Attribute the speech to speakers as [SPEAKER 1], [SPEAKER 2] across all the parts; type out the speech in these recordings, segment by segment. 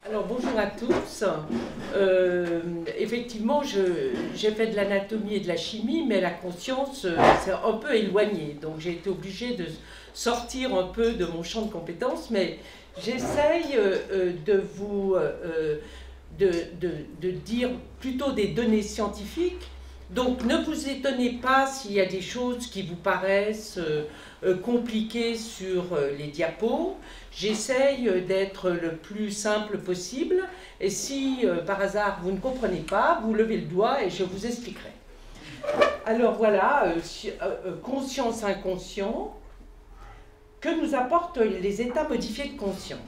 [SPEAKER 1] Alors bonjour à tous. Effectivement, j'ai fait de l'anatomie et de la chimie, mais la conscience, c'est un peu éloigné. Donc j'ai été obligée de sortir un peu de mon champ de compétences, mais j'essaye de vous de dire plutôt des données scientifiques. Donc ne vous étonnez pas s'il y a des choses qui vous paraissent compliquées sur les diapos. J'essaye d'être le plus simple possible et si par hasard vous ne comprenez pas, vous levez le doigt et je vous expliquerai. Alors voilà, conscience inconscient, que nous apportent les états modifiés de conscience.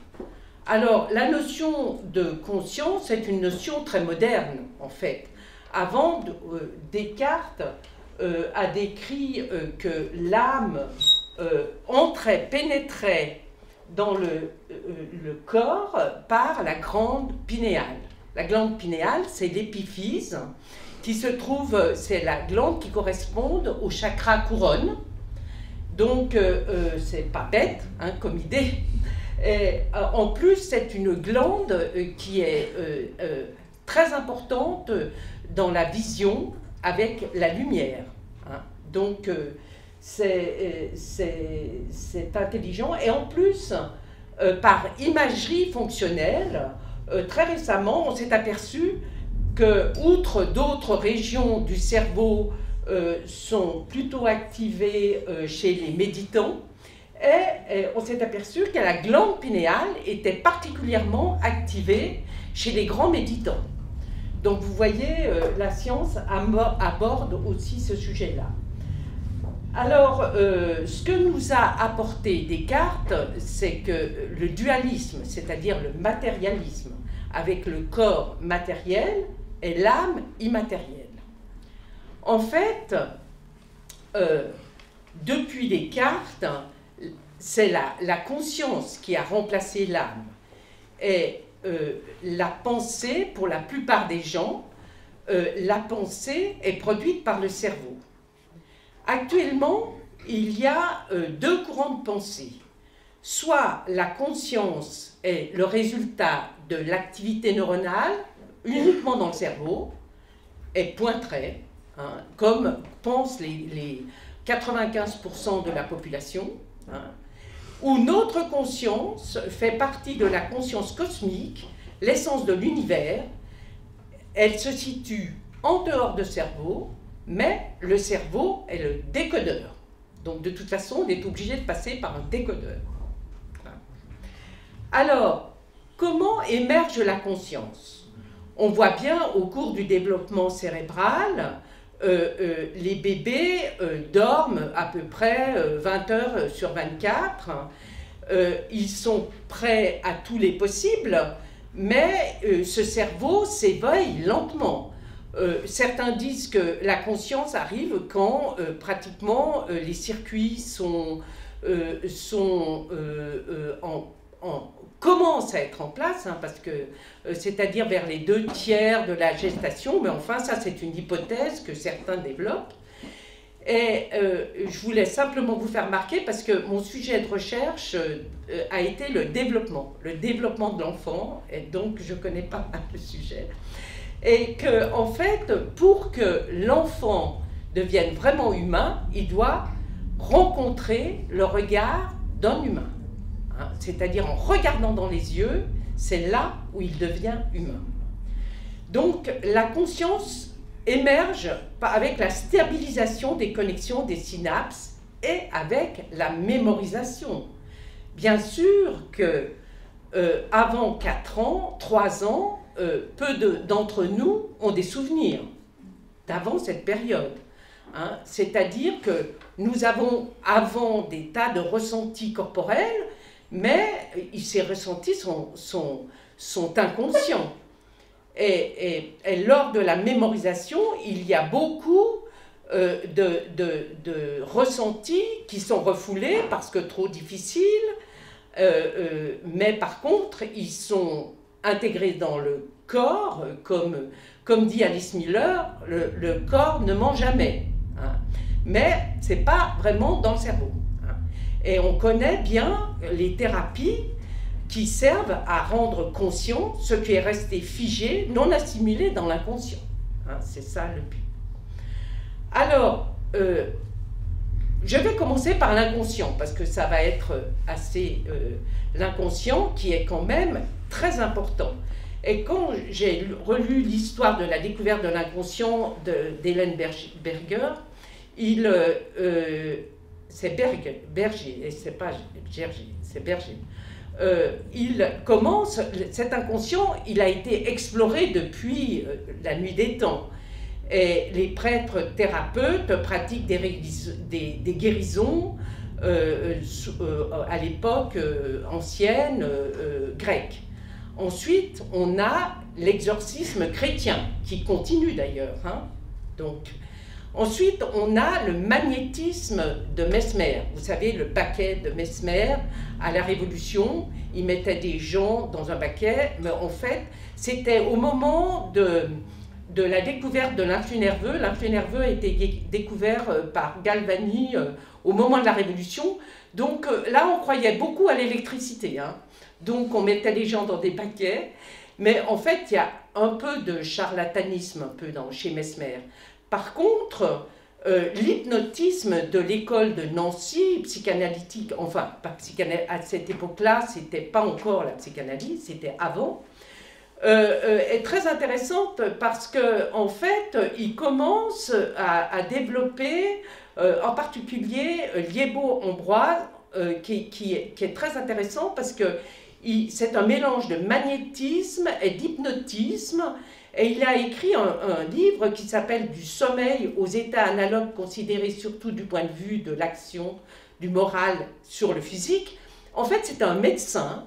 [SPEAKER 1] Alors la notion de conscience est une notion très moderne en fait. Avant, Descartes a décrit que l'âme entrait, pénétrait dans le corps par la glande pinéale. La glande pinéale, c'est l'épiphyse qui se trouve, c'est la glande qui correspond au chakra couronne. Donc, c'est pas bête hein, comme idée. Et, en plus, c'est une glande qui est très importante dans la vision avec la lumière. Hein. Donc, c'est intelligent. Et en plus, par imagerie fonctionnelle, très récemment, on s'est aperçu que, outre d'autres régions du cerveau sont plutôt activées chez les méditants, et on s'est aperçu que la glande pinéale était particulièrement activée chez les grands méditants. Donc vous voyez, la science aborde aussi ce sujet-là. Alors, ce que nous a apporté Descartes, c'est que le dualisme, c'est-à-dire le matérialisme, avec le corps matériel et l'âme immatérielle. En fait, depuis Descartes, c'est la conscience qui a remplacé l'âme. Et la pensée, pour la plupart des gens, la pensée est produite par le cerveau. Actuellement, il y a deux courants de pensée. Soit la conscience est le résultat de l'activité neuronale uniquement dans le cerveau, et point trait, hein, comme pensent les 95% de la population, hein, où notre conscience fait partie de la conscience cosmique, l'essence de l'univers. Elle se situe en dehors du cerveau, mais le cerveau est le décodeur. Donc de toute façon, on est obligé de passer par un décodeur. Alors, comment émerge la conscience? On voit bien au cours du développement cérébral, les bébés dorment à peu près 20 heures sur 24. Ils sont prêts à tous les possibles, mais ce cerveau s'éveille lentement. Certains disent que la conscience arrive quand pratiquement les circuits commencent à être en place, hein, parce que c'est-à-dire vers les 2/3 de la gestation, mais enfin ça c'est une hypothèse que certains développent. Et je voulais simplement vous faire remarquer, parce que mon sujet de recherche a été le développement de l'enfant, et donc je connais pas mal le sujet. Et que, en fait, pour que l'enfant devienne vraiment humain, il doit rencontrer le regard d'un humain. Hein, c'est-à-dire en regardant dans les yeux, c'est là où il devient humain. Donc la conscience émerge avec la stabilisation des connexions des synapses et avec la mémorisation. Bien sûr que avant 4 ans, 3 ans, peu d'entre nous ont des souvenirs d'avant cette période. Hein. C'est-à-dire que nous avons avant des tas de ressentis corporels, mais ces ressentis sont inconscients. Et lors de la mémorisation, il y a beaucoup de ressentis qui sont refoulés parce que trop difficiles, mais par contre, ils sont intégrés dans le corps, comme dit Alice Miller, le corps ne ment jamais. Hein. Mais ce n'est pas vraiment dans le cerveau. Hein. Et on connaît bien les thérapies qui servent à rendre conscient ce qui est resté figé, non assimilé dans l'inconscient. Hein, c'est ça le but. Alors, je vais commencer par l'inconscient, parce que ça va être assez... l'inconscient qui est quand même très important. Et quand j'ai relu l'histoire de la découverte de l'inconscient d'Hélène Berger, c'est Berger, et c'est pas Gerger, c'est Berger. Il commence, cet inconscient, il a été exploré depuis la nuit des temps. Et les prêtres thérapeutes pratiquent des guérisons à l'époque ancienne grecque. Ensuite, on a l'exorcisme chrétien, qui continue d'ailleurs. Hein. Donc, ensuite, on a le magnétisme de Mesmer. Vous savez, le baquet de Mesmer, à la Révolution, il mettait des gens dans un baquet, mais en fait, c'était au moment de la découverte de l'influx nerveux. L'influx nerveux a été découvert par Galvani au moment de la Révolution. Donc là, on croyait beaucoup à l'électricité. Hein. Donc on mettait les gens dans des baquets. Mais en fait, il y a un peu de charlatanisme chez Mesmer. Par contre, l'hypnotisme de l'école de Nancy, psychanalytique, enfin, pas à cette époque-là, c'était pas encore la psychanalyse, c'était avant, est très intéressante parce qu'en fait, il commence à développer, en particulier, Liébaud-Ambroise, qui est très intéressant parce que c'est un mélange de magnétisme et d'hypnotisme. Et il a écrit un livre qui s'appelle « Du sommeil aux états analogues considérés surtout du point de vue de l'action, du moral sur le physique ». En fait, c'est un médecin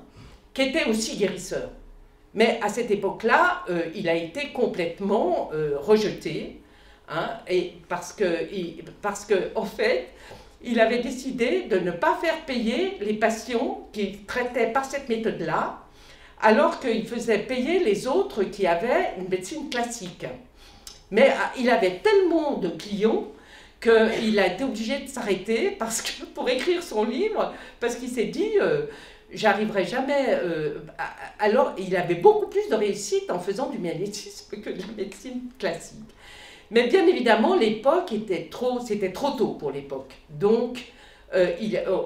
[SPEAKER 1] qui était aussi guérisseur. Mais à cette époque-là, il a été complètement rejeté, hein, et parce que, en fait, il avait décidé de ne pas faire payer les patients qu'il traitait par cette méthode-là, alors qu'il faisait payer les autres qui avaient une médecine classique. Mais il avait tellement de clients qu'il a été obligé de s'arrêter pour écrire son livre, parce qu'il s'est dit... j'arriverai jamais... alors, il avait beaucoup plus de réussite en faisant du magnétisme que de la médecine classique. Mais bien évidemment, l'époque c'était trop tôt pour l'époque. Donc,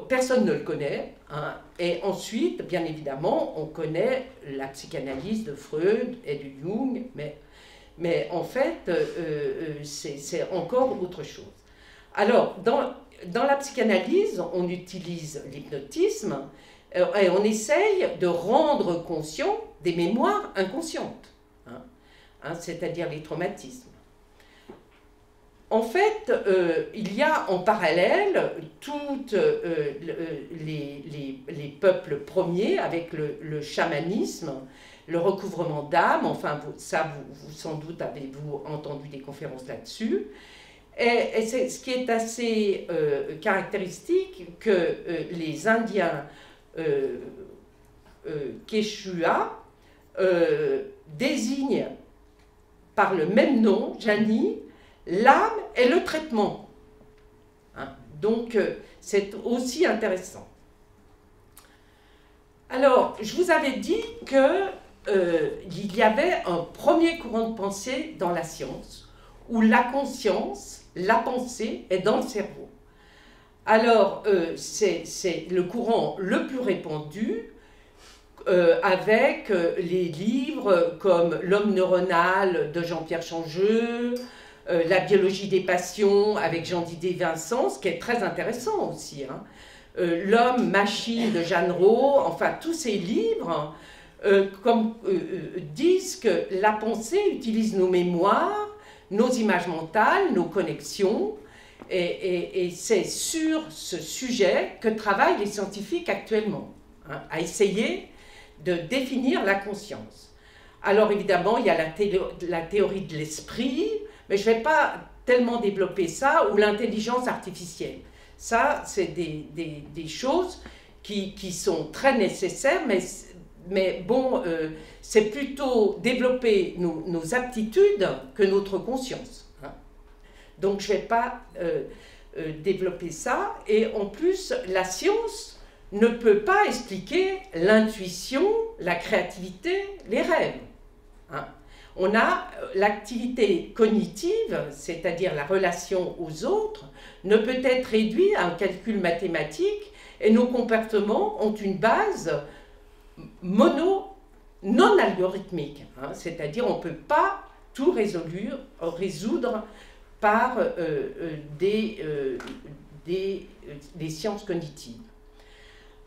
[SPEAKER 1] personne ne le connaît. Hein. Et ensuite, bien évidemment, on connaît la psychanalyse de Freud et de Jung, mais en fait, c'est encore autre chose. Alors, dans la psychanalyse, on utilise l'hypnotisme, et on essaye de rendre conscient des mémoires inconscientes, hein, c'est-à-dire les traumatismes. En fait, il y a en parallèle tous les peuples premiers avec le chamanisme, le recouvrement d'âme, enfin vous sans doute avez-vous entendu des conférences là-dessus. Et c'est ce qui est assez caractéristique que les Indiens Quechua désigne par le même nom, Jani, l'âme et le traitement. Hein? Donc, c'est aussi intéressant. Alors, je vous avais dit qu'il y avait un premier courant de pensée dans la science, où la conscience, la pensée est dans le cerveau. Alors, c'est le courant le plus répandu, avec les livres comme L'homme neuronal de Jean-Pierre Changeux, La biologie des passions avec Jean-Didier Vincent, ce qui est très intéressant aussi. Hein. L'homme machine de Jeanne Rau, enfin tous ces livres disent que la pensée utilise nos mémoires, nos images mentales, nos connexions, et c'est sur ce sujet que travaillent les scientifiques actuellement, hein, à essayer de définir la conscience. Alors évidemment, il y a la théorie de l'esprit, mais je ne vais pas tellement développer ça, ou l'intelligence artificielle. Ça, c'est des choses qui sont très nécessaires, mais bon, c'est plutôt développer nos aptitudes que notre conscience. Hein. Donc je ne vais pas développer ça. Et en plus, la science ne peut pas expliquer l'intuition, la créativité, les rêves. Hein. On a l'activité cognitive, c'est-à-dire la relation aux autres, ne peut être réduite à un calcul mathématique et nos comportements ont une base non algorithmique. Hein, c'est-à-dire on ne peut pas tout résoudre par des sciences cognitives.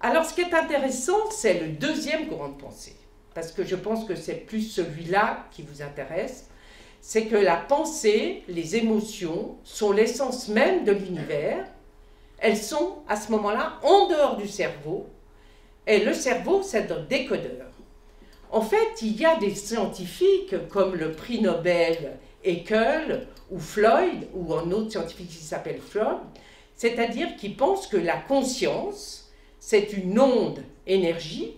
[SPEAKER 1] Alors ce qui est intéressant, c'est le deuxième courant de pensée, parce que je pense que c'est plus celui-là qui vous intéresse, c'est que la pensée, les émotions sont l'essence même de l'univers. Elles sont à ce moment-là en dehors du cerveau, et le cerveau c'est un décodeur. En fait, il y a des scientifiques comme le prix Nobel Haeckel ou Floyd, ou un autre scientifique qui s'appelle Floyd, c'est-à-dire qui pensent que la conscience, c'est une onde énergie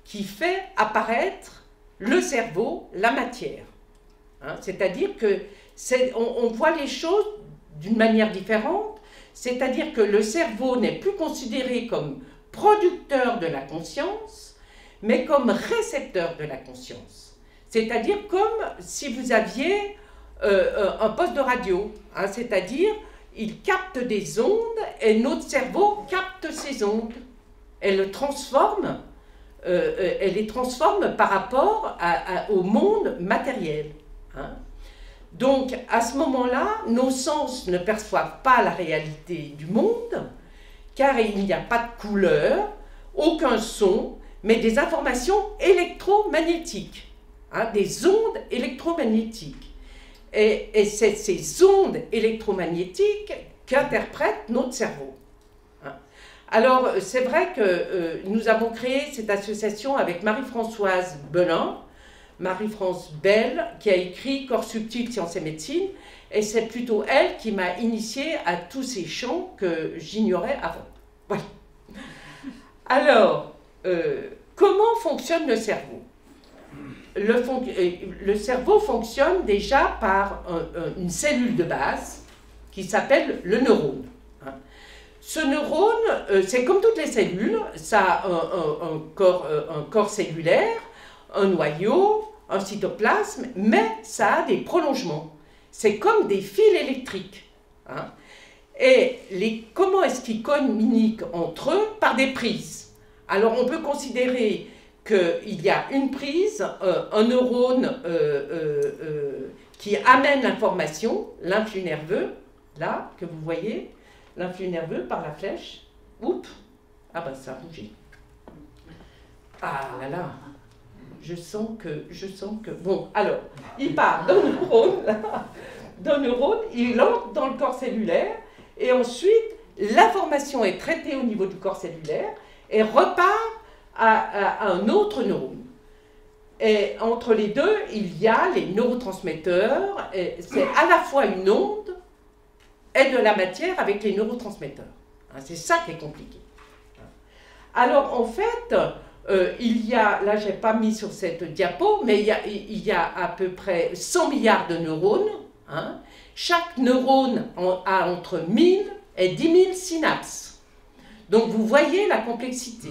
[SPEAKER 1] qui fait apparaître le cerveau, la matière. Hein, c'est-à-dire qu'on voit les choses d'une manière différente, c'est-à-dire que le cerveau n'est plus considéré comme producteur de la conscience, mais comme récepteur de la conscience. C'est-à-dire comme si vous aviez un poste de radio, hein, c'est-à-dire il capte des ondes et notre cerveau capte ces ondes. Elle les transforme par rapport au monde matériel. Hein. Donc, à ce moment-là, nos sens ne perçoivent pas la réalité du monde, car il n'y a pas de couleur, aucun son, mais des informations électromagnétiques, hein, des ondes électromagnétiques. Et c'est ces ondes électromagnétiques qu'interprète notre cerveau. Alors, c'est vrai que nous avons créé cette association avec Marie-Françoise Belin, Marie-France Bell, qui a écrit Corps subtil, sciences et médecine, et c'est plutôt elle qui m'a initiée à tous ces champs que j'ignorais avant. Voilà. Alors, comment fonctionne le cerveau ? Le cerveau fonctionne déjà par une cellule de base qui s'appelle le neurone. Ce neurone, c'est comme toutes les cellules, ça a un corps cellulaire, un noyau, un cytoplasme, mais ça a des prolongements. C'est comme des fils électriques. Hein. Et comment est-ce qu'ils communiquent entre eux ? Par des prises. Alors on peut considérer qu'il y a une prise, un neurone qui amène l'information, l'influx nerveux, là, que vous voyez, l'influx nerveux par la flèche. Oups, ah ben ça a bougé. Ah là là, je sens que... Bon, alors, il part d'un neurone, il entre dans le corps cellulaire, et ensuite, l'information est traitée au niveau du corps cellulaire, et repart à un autre neurone. Et entre les deux, il y a les neurotransmetteurs, et c'est à la fois une onde et de la matière avec les neurotransmetteurs. C'est ça qui est compliqué. Alors, en fait, il y a, là, je n'ai pas mis sur cette diapo, mais il y a à peu près 100 milliards de neurones. Hein. Chaque neurone a entre 1000 et 10 000 synapses. Donc, vous voyez la complexité.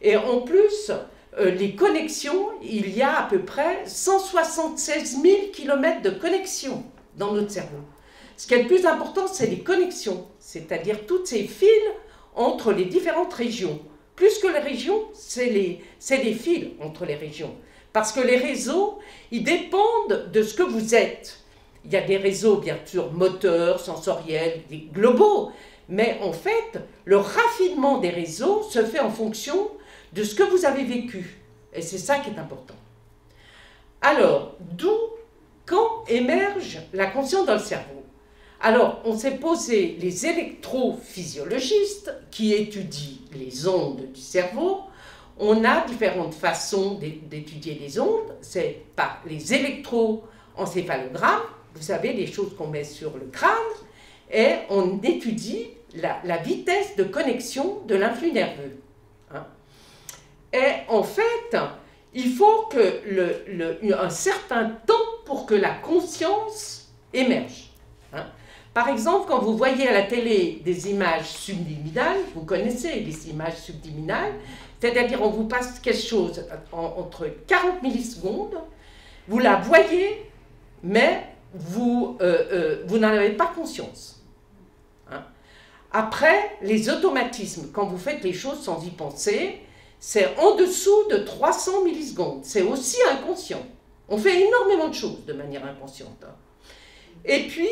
[SPEAKER 1] Et en plus, les connexions, il y a à peu près 176 000 km de connexions dans notre cerveau. Ce qui est le plus important, c'est les connexions, c'est-à-dire toutes ces fils entre les différentes régions. Plus que les régions, c'est les fils entre les régions. Parce que les réseaux, ils dépendent de ce que vous êtes. Il y a des réseaux, bien sûr, moteurs, sensoriels, des globaux. Mais en fait, le raffinement des réseaux se fait en fonction de ce que vous avez vécu. Et c'est ça qui est important. Alors, quand émerge la conscience dans le cerveau? Alors, on s'est posé les électrophysiologistes qui étudient les ondes du cerveau. On a différentes façons d'étudier les ondes. C'est par les électroencéphalogrammes, vous savez, les choses qu'on met sur le crâne, et on étudie la vitesse de connexion de l'influx nerveux. Hein. Et en fait, il faut un certain temps pour que la conscience émerge. Hein. Par exemple, quand vous voyez à la télé des images subliminales, vous connaissez les images subliminales, c'est-à-dire on vous passe quelque chose entre 40 millisecondes, vous la voyez, mais vous n'en avez pas conscience. Hein? Après, les automatismes, quand vous faites les choses sans y penser, c'est en dessous de 300 millisecondes. C'est aussi inconscient. On fait énormément de choses de manière inconsciente. Hein. Et puis,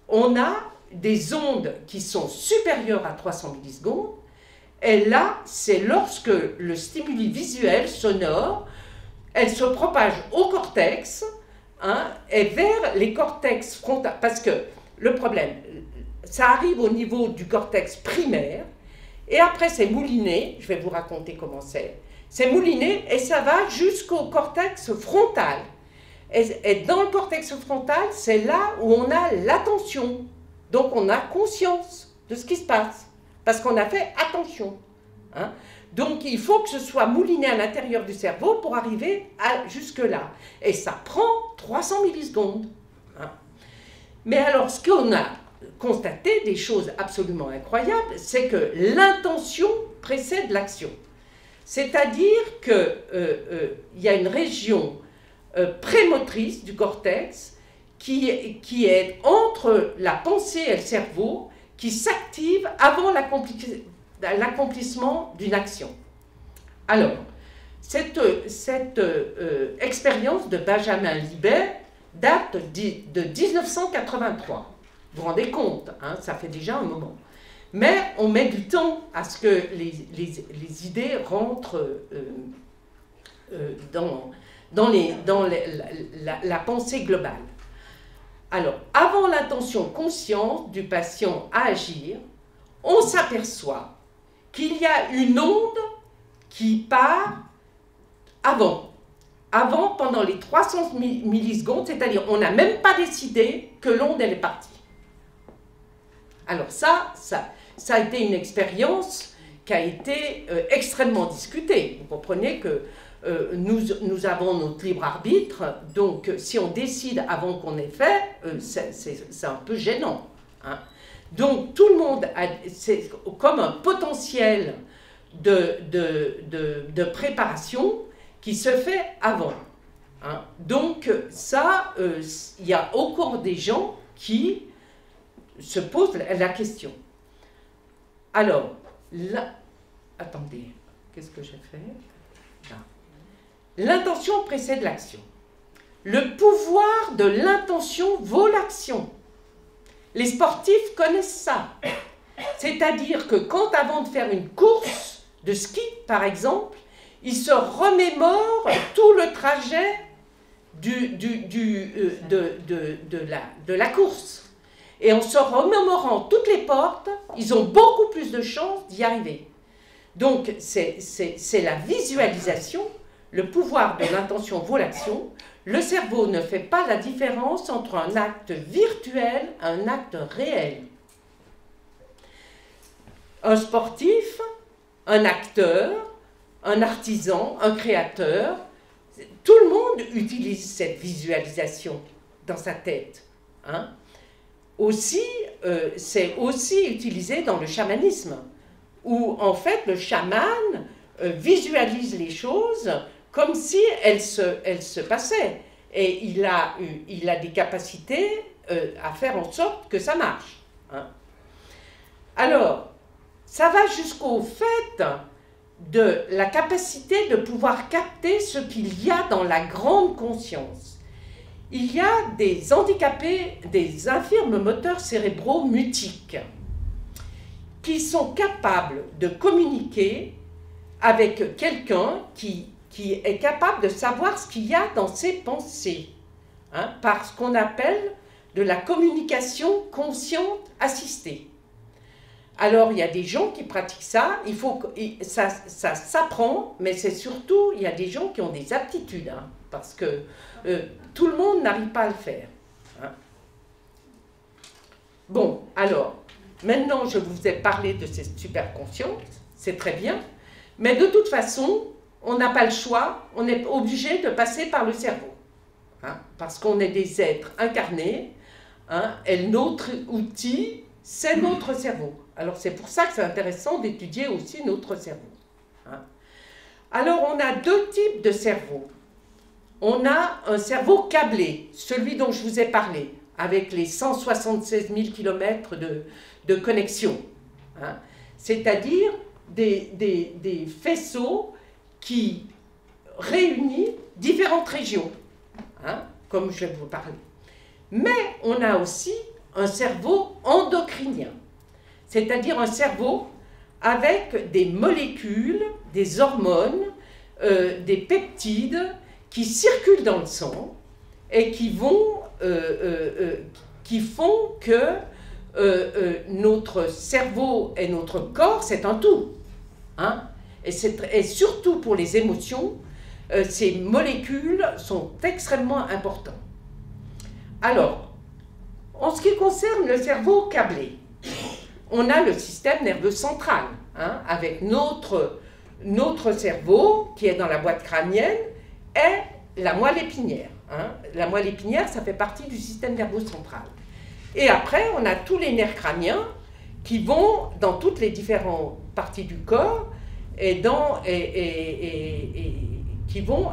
[SPEAKER 1] on a des ondes qui sont supérieures à 300 millisecondes. Et là, c'est lorsque le stimuli visuel, sonore, elle se propage au cortex, hein, et vers les cortex frontaux. Parce que le problème, ça arrive au niveau du cortex primaire, et après c'est mouliné, je vais vous raconter comment c'est mouliné, et ça va jusqu'au cortex frontal. Et dans le cortex frontal, c'est là où on a l'attention. Donc on a conscience de ce qui se passe, parce qu'on a fait attention. Hein. Donc il faut que ce soit mouliné à l'intérieur du cerveau pour arriver jusque-là. Et ça prend 300 millisecondes. Hein. Mais alors, ce qu'on a constaté, des choses absolument incroyables, c'est que l'intention précède l'action. C'est-à-dire qu'il y a une région prémotrice du cortex qui est entre la pensée et le cerveau, qui s'active avant l'accomplissement d'une action. Alors, cette expérience de Benjamin Libet date de 1983. Vous vous rendez compte, hein, ça fait déjà un moment. Mais on met du temps à ce que les idées rentrent dans la pensée globale. Alors, avant l'intention consciente du patient à agir, on s'aperçoit qu'il y a une onde qui part avant, pendant les 300 millisecondes, c'est-à-dire on n'a même pas décidé que l'onde elle est partie. Alors ça a été une expérience qui a été extrêmement discutée. Vous comprenez que nous avons notre libre arbitre, donc si on décide avant qu'on ait fait, c'est un peu gênant. Hein. Donc tout le monde, c'est comme un potentiel de préparation qui se fait avant. Hein. Donc ça, il y a au cours des gens qui se posent la question. Alors, là, attendez, qu'est-ce que j'ai fait? Là. L'intention précède l'action. Le pouvoir de l'intention vaut l'action. Les sportifs connaissent ça. C'est-à-dire que quand, avant de faire une course de ski, par exemple, ils se remémorent tout le trajet de la course. Et en se remémorant toutes les portes, ils ont beaucoup plus de chances d'y arriver. Donc, c'est la visualisation, le pouvoir de l'intention vaut l'action. Le cerveau ne fait pas la différence entre un acte virtuel et un acte réel. Un sportif, un acteur, un artisan, un créateur, tout le monde utilise cette visualisation dans sa tête. Hein. Aussi, c'est aussi utilisé dans le chamanisme, où en fait le chaman visualise les choses comme si elles se passaient. Et il a des capacités à faire en sorte que ça marche. Hein. Alors, ça va jusqu'au fait de la capacité de pouvoir capter ce qu'il y a dans la grande conscience. Il y a des handicapés, des infirmes moteurs cérébraux mutiques, qui sont capables de communiquer avec quelqu'un qui est capable de savoir ce qu'il y a dans ses pensées, hein, par ce qu'on appelle de la communication consciente assistée. Alors, il y a des gens qui pratiquent ça, ça s'apprend, mais c'est surtout, il y a des gens qui ont des aptitudes, hein, parce que tout le monde n'arrive pas à le faire. Hein. Bon, alors, maintenant je vous ai parlé de cette superconscience, c'est très bien, mais de toute façon, on n'a pas le choix, on est obligé de passer par le cerveau, hein, parce qu'on est des êtres incarnés hein, et notre outil, c'est notre cerveau. Alors c'est pour ça que c'est intéressant d'étudier aussi notre cerveau. Hein. Alors on a deux types de cerveau. On a un cerveau câblé, celui dont je vous ai parlé, avec les 176 000 km de connexion. Hein. C'est-à-dire des faisceaux qui réunissent différentes régions, hein, comme je vais vous parler. Mais on a aussi un cerveau endocrinien, c'est-à-dire un cerveau avec des molécules, des hormones, des peptides qui circulent dans le sang et qui font que notre cerveau et notre corps, c'est un tout. Hein? Et surtout pour les émotions, ces molécules sont extrêmement importantes. Alors, en ce qui concerne le cerveau câblé, on a le système nerveux central, hein, avec notre cerveau qui est dans la boîte crânienne et la moelle épinière. Hein. La moelle épinière, ça fait partie du système nerveux central. Et après, on a tous les nerfs crâniens qui vont dans toutes les différentes parties du corps et qui vont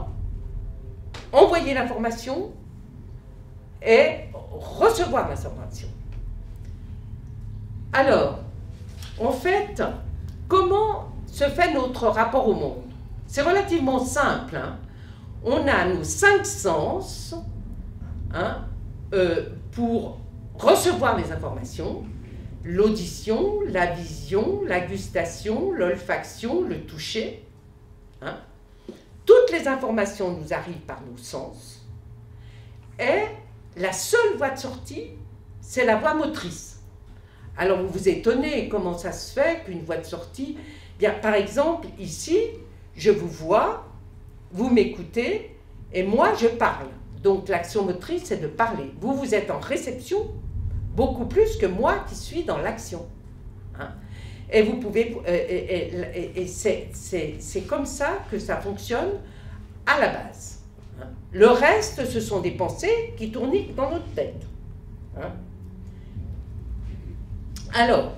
[SPEAKER 1] envoyer l'information et recevoir l'information. Alors, en fait, comment se fait notre rapport au monde? C'est relativement simple. Hein. On a nos 5 sens, hein, pour recevoir les informations: l'audition, la vision, la gustation, l'olfaction, le toucher. Hein. Toutes les informations nous arrivent par nos sens. Et la seule voie de sortie, c'est la voie motrice. Alors vous vous étonnez comment ça se fait qu'une voie de sortie... Bien, par exemple, ici, je vous vois, vous m'écoutez, et moi je parle. Donc l'action motrice, c'est de parler. Vous, vous êtes en réception, beaucoup plus que moi qui suis dans l'action. Hein. Et vous pouvez... et c'est comme ça que ça fonctionne à la base. Hein. Le reste, ce sont des pensées qui tournent dans notre tête. Hein. Alors,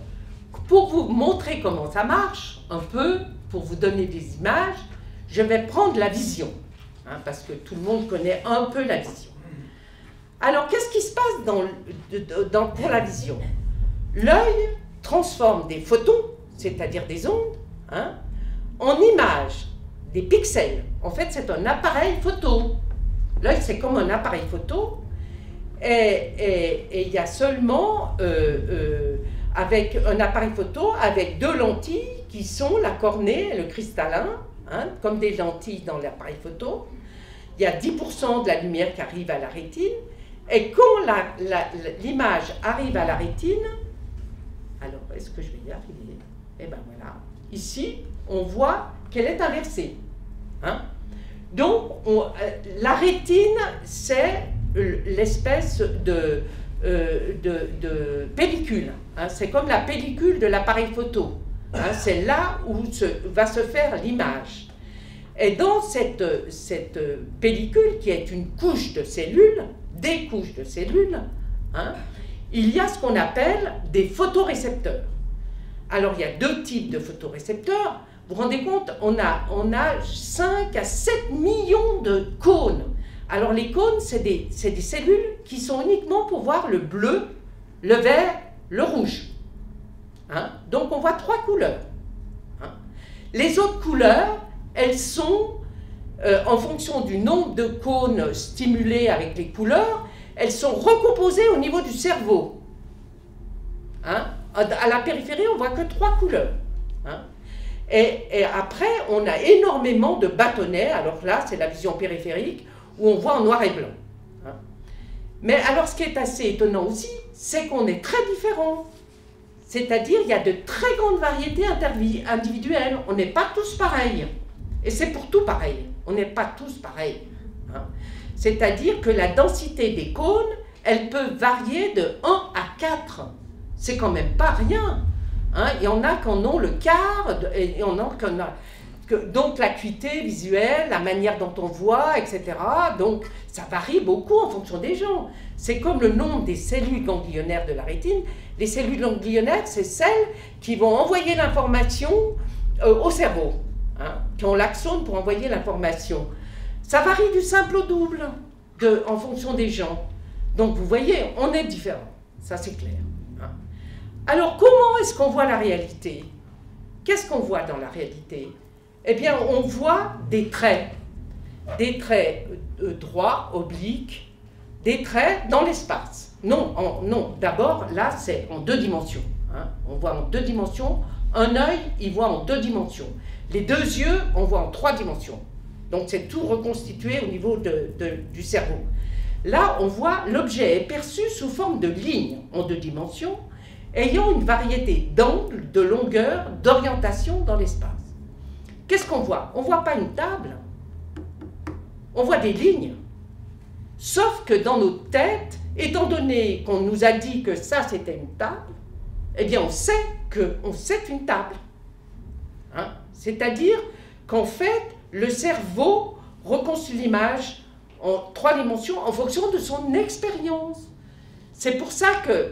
[SPEAKER 1] pour vous montrer comment ça marche, un peu, pour vous donner des images, je vais prendre la vision, hein, parce que tout le monde connaît un peu la vision. Alors, qu'est-ce qui se passe pour la vision? L'œil transforme des photons, c'est-à-dire des ondes, hein, en images, des pixels. En fait, c'est un appareil photo. L'œil, c'est comme un appareil photo, et il y a seulement... avec un appareil photo avec 2 lentilles qui sont la cornée et le cristallin, hein, comme des lentilles dans l'appareil photo. Il y a 10% de la lumière qui arrive à la rétine, et quand l'image arrive à la rétine, alors est-ce que je vais y arriver? Eh bien voilà, ici on voit qu'elle est inversée. Hein. Donc la rétine, c'est l'espèce de pellicule. Hein, c'est comme la pellicule de l'appareil photo. Hein, c'est là où va se faire l'image. Et dans cette pellicule, qui est une couche de cellules, des couches de cellules, hein, il y a ce qu'on appelle des photorécepteurs. Alors, il y a 2 types de photorécepteurs. Vous vous rendez compte, on a 5 à 7 millions de cônes. Alors les cônes, c'est des cellules qui sont uniquement pour voir le bleu, le vert, le rouge. Hein? Donc on voit 3 couleurs. Hein? Les autres couleurs, elles sont, en fonction du nombre de cônes stimulés avec les couleurs, elles sont recomposées au niveau du cerveau. Hein? À la périphérie, on voit que 3 couleurs. Hein? Et après, on a énormément de bâtonnets. Alors là, c'est la vision périphérique, où on voit en noir et blanc. Hein. Mais alors, ce qui est assez étonnant aussi, c'est qu'on est très différents. C'est-à-dire, il y a de très grandes variétés individuelles. On n'est pas tous pareils. Et c'est pour tout pareil. On n'est pas tous pareils. Hein. C'est-à-dire que la densité des cônes, elle peut varier de 1 à 4. C'est quand même pas rien. Hein. Il y en a qui en ont le quart, et il y en a donc l'acuité visuelle, la manière dont on voit, etc. Donc ça varie beaucoup en fonction des gens. C'est comme le nombre des cellules ganglionnaires de la rétine. Les cellules ganglionnaires, c'est celles qui vont envoyer l'information au cerveau, hein, qui ont l'axone pour envoyer l'information. Ça varie du simple au double en fonction des gens. Donc vous voyez, on est différents, ça c'est clair. Hein. Alors comment est-ce qu'on voit la réalité? Qu'est-ce qu'on voit dans la réalité? Eh bien, on voit des traits droits, obliques, des traits dans l'espace. Non, d'abord, là, c'est en 2 dimensions. Hein. On voit en 2 dimensions. Un œil, il voit en 2 dimensions. Les 2 yeux, on voit en 3 dimensions. Donc, c'est tout reconstitué au niveau du cerveau. Là, on voit l'objet est perçu sous forme de lignes en 2 dimensions, ayant une variété d'angles, de longueur, d'orientation dans l'espace. Qu'est-ce qu'on voit? On ne voit pas une table, on voit des lignes. Sauf que dans nos têtes, étant donné qu'on nous a dit que ça c'était une table, eh bien on sait que c'est une table. Hein? C'est-à-dire qu'en fait, le cerveau reconstruit l'image en 3 dimensions en fonction de son expérience. C'est pour ça que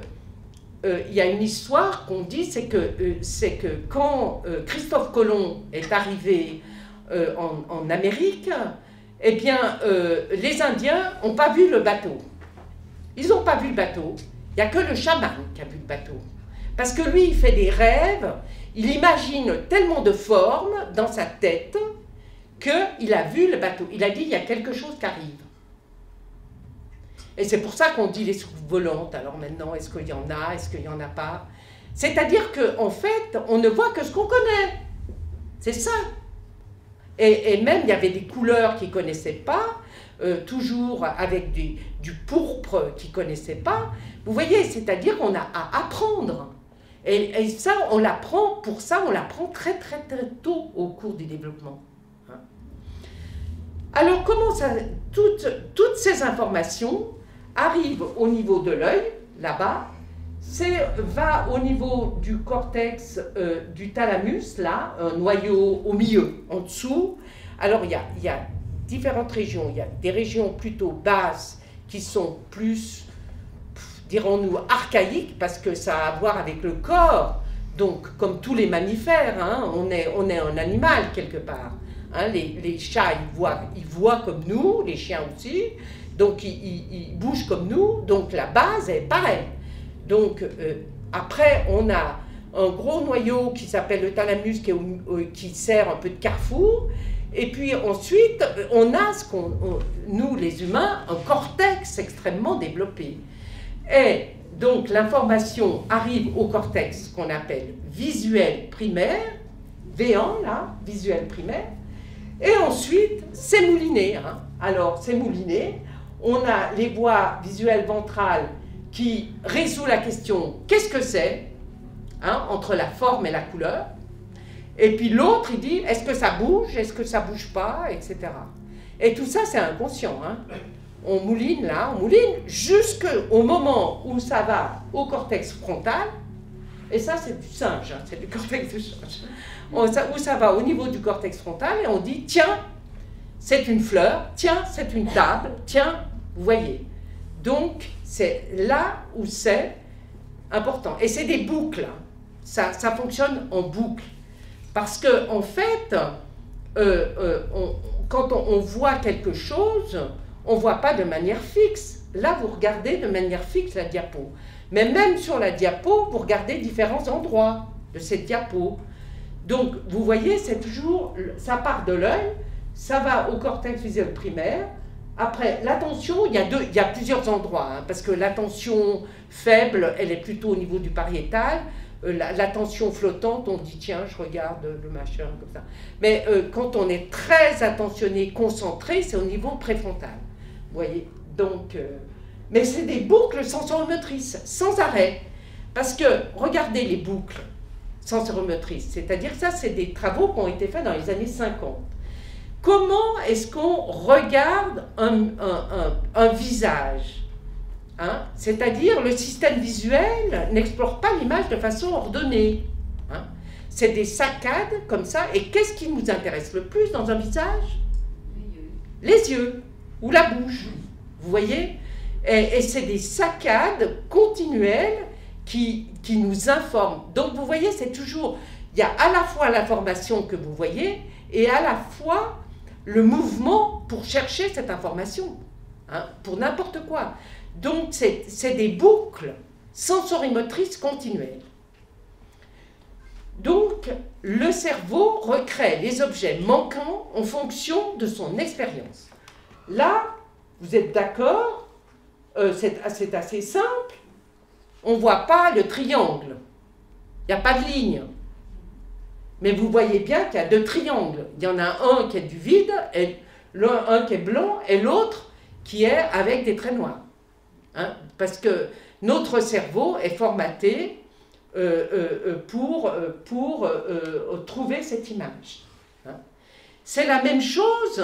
[SPEAKER 1] il y a une histoire qu'on dit, c'est que quand Christophe Colomb est arrivé en Amérique, eh bien, les Indiens n'ont pas vu le bateau. Ils n'ont pas vu le bateau. Il n'y a que le chaman qui a vu le bateau. Parce que lui, il fait des rêves, il imagine tellement de formes dans sa tête qu'il a vu le bateau. Il a dit, il y a quelque chose qui arrive. Et c'est pour ça qu'on dit les soucoupes volantes. Alors maintenant, est-ce qu'il y en a, est-ce qu'il n'y en a pas? C'est-à-dire qu'en fait, on ne voit que ce qu'on connaît. C'est ça. Et même, il y avait des couleurs qu'ils ne connaissaient pas, toujours avec du pourpre qu'ils ne connaissaient pas. Vous voyez, c'est-à-dire qu'on a à apprendre. Et ça, on l'apprend très, très, très tôt au cours du développement. Hein. Alors, comment ça... Toutes ces informations arrive au niveau de l'œil, là-bas, va au niveau du cortex du thalamus, là, un noyau au milieu, en dessous. Alors, il y a différentes régions. Il y a des régions plutôt basses qui sont plus, dirons-nous, archaïques, parce que ça a à voir avec le corps. Donc, comme tous les mammifères, hein, on est un animal quelque part. Hein, les chats, ils voient comme nous, les chiens aussi. Donc, ils bougent comme nous, donc la base est pareille. Donc, après, on a un gros noyau qui s'appelle le thalamus, qui sert un peu de carrefour. Et puis ensuite, on a, nous les humains, un cortex extrêmement développé. Et donc, l'information arrive au cortex qu'on appelle visuel primaire, V1, là, visuel primaire. Et ensuite, c'est mouliné. Hein. Alors, c'est mouliné. On a les voies visuelles ventrales qui résout la question « qu'est-ce que c'est hein, ?» entre la forme et la couleur. Et puis l'autre, il dit « est-ce que ça bouge? Est-ce que ça bouge pas ?» etc. Et tout ça, c'est inconscient. Hein. On mouline là, on mouline jusqu'au moment où ça va au cortex frontal. Et ça, c'est du singe, hein, c'est du cortex de singe. Où ça va au niveau du cortex frontal et on dit « tiens, c'est une fleur, tiens, c'est une table, tiens, vous voyez. » Donc, c'est là où c'est important. Et c'est des boucles. Ça fonctionne en boucle. Parce que, en fait, quand on voit quelque chose, on ne voit pas de manière fixe. Là, vous regardez de manière fixe la diapo. Mais même sur la diapo, vous regardez différents endroits de cette diapo. Donc, vous voyez, c'est toujours, ça part de l'œil, ça va au cortex visuel primaire. Après, l'attention, il y a plusieurs endroits, hein, parce que l'attention faible, elle est plutôt au niveau du pariétal. L'attention flottante, on dit, tiens, je regarde le machin, comme ça. Mais quand on est très attentionné, concentré, c'est au niveau préfrontal. Vous voyez, donc... mais c'est des boucles sensoromotrices, sans arrêt. Parce que, regardez les boucles sensoromotrices, c'est-à-dire ça, c'est des travaux qui ont été faits dans les années 50. Comment est-ce qu'on regarde un visage hein? C'est-à-dire, le système visuel n'explore pas l'image de façon ordonnée. Hein? c'est des saccades comme ça. Et qu'est-ce qui nous intéresse le plus dans un visage? Les yeux ou la bouche. Vous voyez? Et c'est des saccades continuelles qui nous informent. Donc vous voyez, c'est toujours, il y a à la fois l'information que vous voyez et à la fois le mouvement pour chercher cette information, hein, pour n'importe quoi. Donc c'est des boucles sensorimotrices continuelles. Donc le cerveau recrée les objets manquants en fonction de son expérience. Là, vous êtes d'accord, c'est assez simple. On ne voit pas le triangle. Il n'y a pas de ligne. Mais vous voyez bien qu'il y a deux triangles. Il y en a un qui est du vide, et un qui est blanc, et l'autre qui est avec des traits noirs. Hein? Parce que notre cerveau est formaté pour trouver cette image. Hein? C'est la même chose.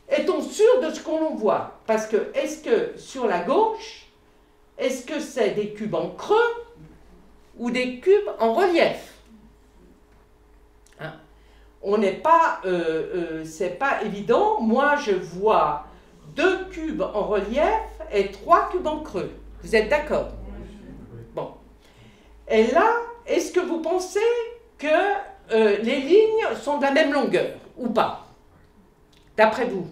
[SPEAKER 1] Est-on sûr de ce qu'on voit? Parce que, est-ce que sur la gauche, est-ce que c'est des cubes en creux ou des cubes en relief? Hein? On n'est pas, c'est pas évident. Moi, je vois 2 cubes en relief et 3 cubes en creux. Vous êtes d'accord? Bon. Et là, est-ce que vous pensez que les lignes sont de la même longueur ou pas? D'après vous?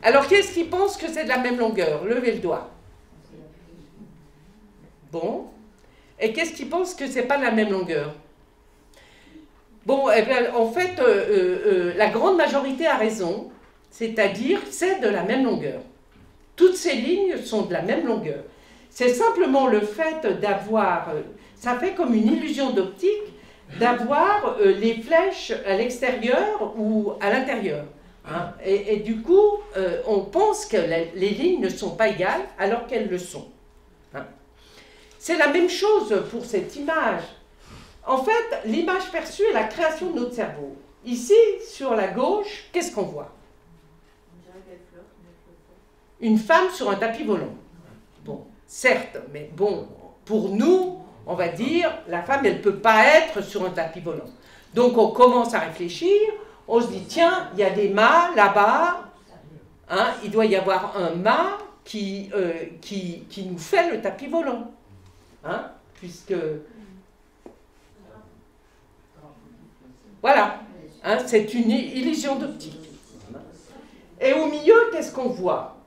[SPEAKER 1] Alors, qu'est-ce qui pense que c'est de la même longueur? Levez le doigt. Bon. Et qu'est-ce qui pense que c'est pas de la même longueur? Bon, eh bien, en fait, la grande majorité a raison, c'est-à-dire c'est de la même longueur. Toutes ces lignes sont de la même longueur. C'est simplement le fait d'avoir, ça fait comme une illusion d'optique, d'avoir les flèches à l'extérieur ou à l'intérieur. Hein? Et du coup, on pense que les lignes ne sont pas égales alors qu'elles le sont. Hein? C'est la même chose pour cette image. En fait, l'image perçue est la création de notre cerveau. Ici, sur la gauche, qu'est-ce qu'on voit? Une femme sur un tapis volant. Bon, certes, mais bon, pour nous, on va dire, la femme, elle ne peut pas être sur un tapis volant. Donc, on commence à réfléchir, on se dit, tiens, il y a des mâts là-bas, hein, il doit y avoir un mât qui nous fait le tapis volant. Hein, puisque... Voilà, hein, c'est une illusion d'optique. Et au milieu, qu'est-ce qu'on voit?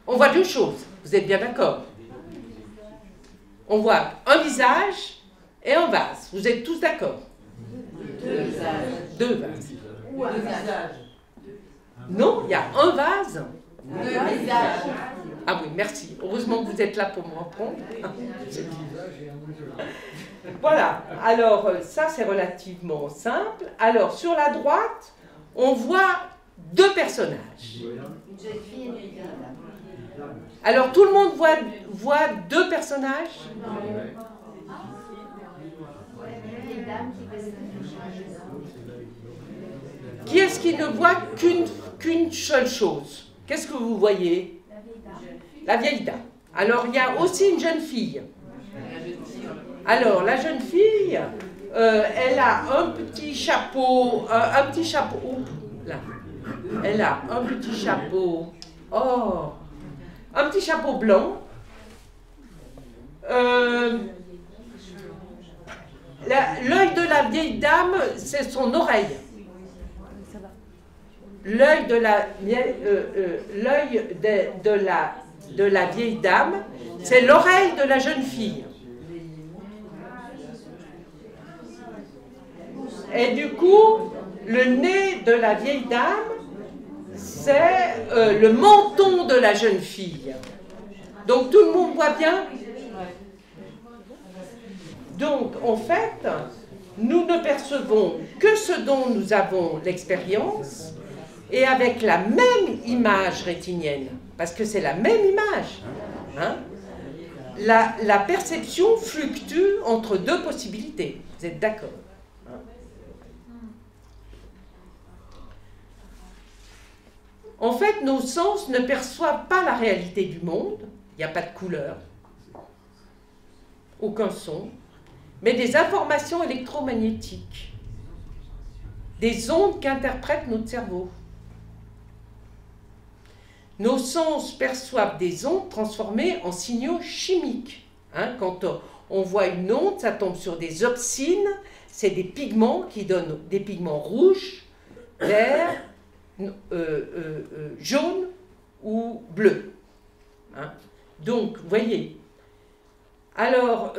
[SPEAKER 1] On voit 2 choses, vous êtes bien d'accord? On voit un visage et un vase, vous êtes tous d'accord?
[SPEAKER 2] 2 visages.
[SPEAKER 1] 2 vases.
[SPEAKER 2] Ou un visage.
[SPEAKER 1] Non, il y a un vase.
[SPEAKER 2] 2 visages.
[SPEAKER 1] Ah oui, merci. Heureusement que vous êtes là pour me reprendre. Voilà. Alors, ça, c'est relativement simple. Alors, sur la droite, on voit 2 personnages.
[SPEAKER 2] Une jeune fille et une vieille dame.
[SPEAKER 1] Alors, tout le monde voit 2 personnages? Qui est-ce qui ne voit qu'une seule chose? Qu'est-ce que vous voyez? La vieille dame. Alors, il y a aussi une jeune fille. Alors, la jeune fille, elle a un petit chapeau, oups, là. Elle a un petit chapeau, un petit chapeau blanc. L'œil de la vieille dame, c'est son oreille. L'œil de la vieille dame, c'est l'oreille de la jeune fille. Et du coup, le nez de la vieille dame, c'est le menton de la jeune fille. Donc tout le monde voit bien? Donc en fait, nous ne percevons que ce dont nous avons l'expérience et avec la même image rétinienne, parce que c'est la même image. Hein? La perception fluctue entre 2 possibilités. Vous êtes d'accord? En fait, nos sens ne perçoivent pas la réalité du monde, il n'y a pas de couleur, aucun son, mais des informations électromagnétiques, des ondes qu'interprète notre cerveau. Nos sens perçoivent des ondes transformées en signaux chimiques. Quand on voit une onde, ça tombe sur des opsines, c'est des pigments qui donnent des pigments rouges, verts, jaunes ou bleus. Donc, vous voyez. Alors,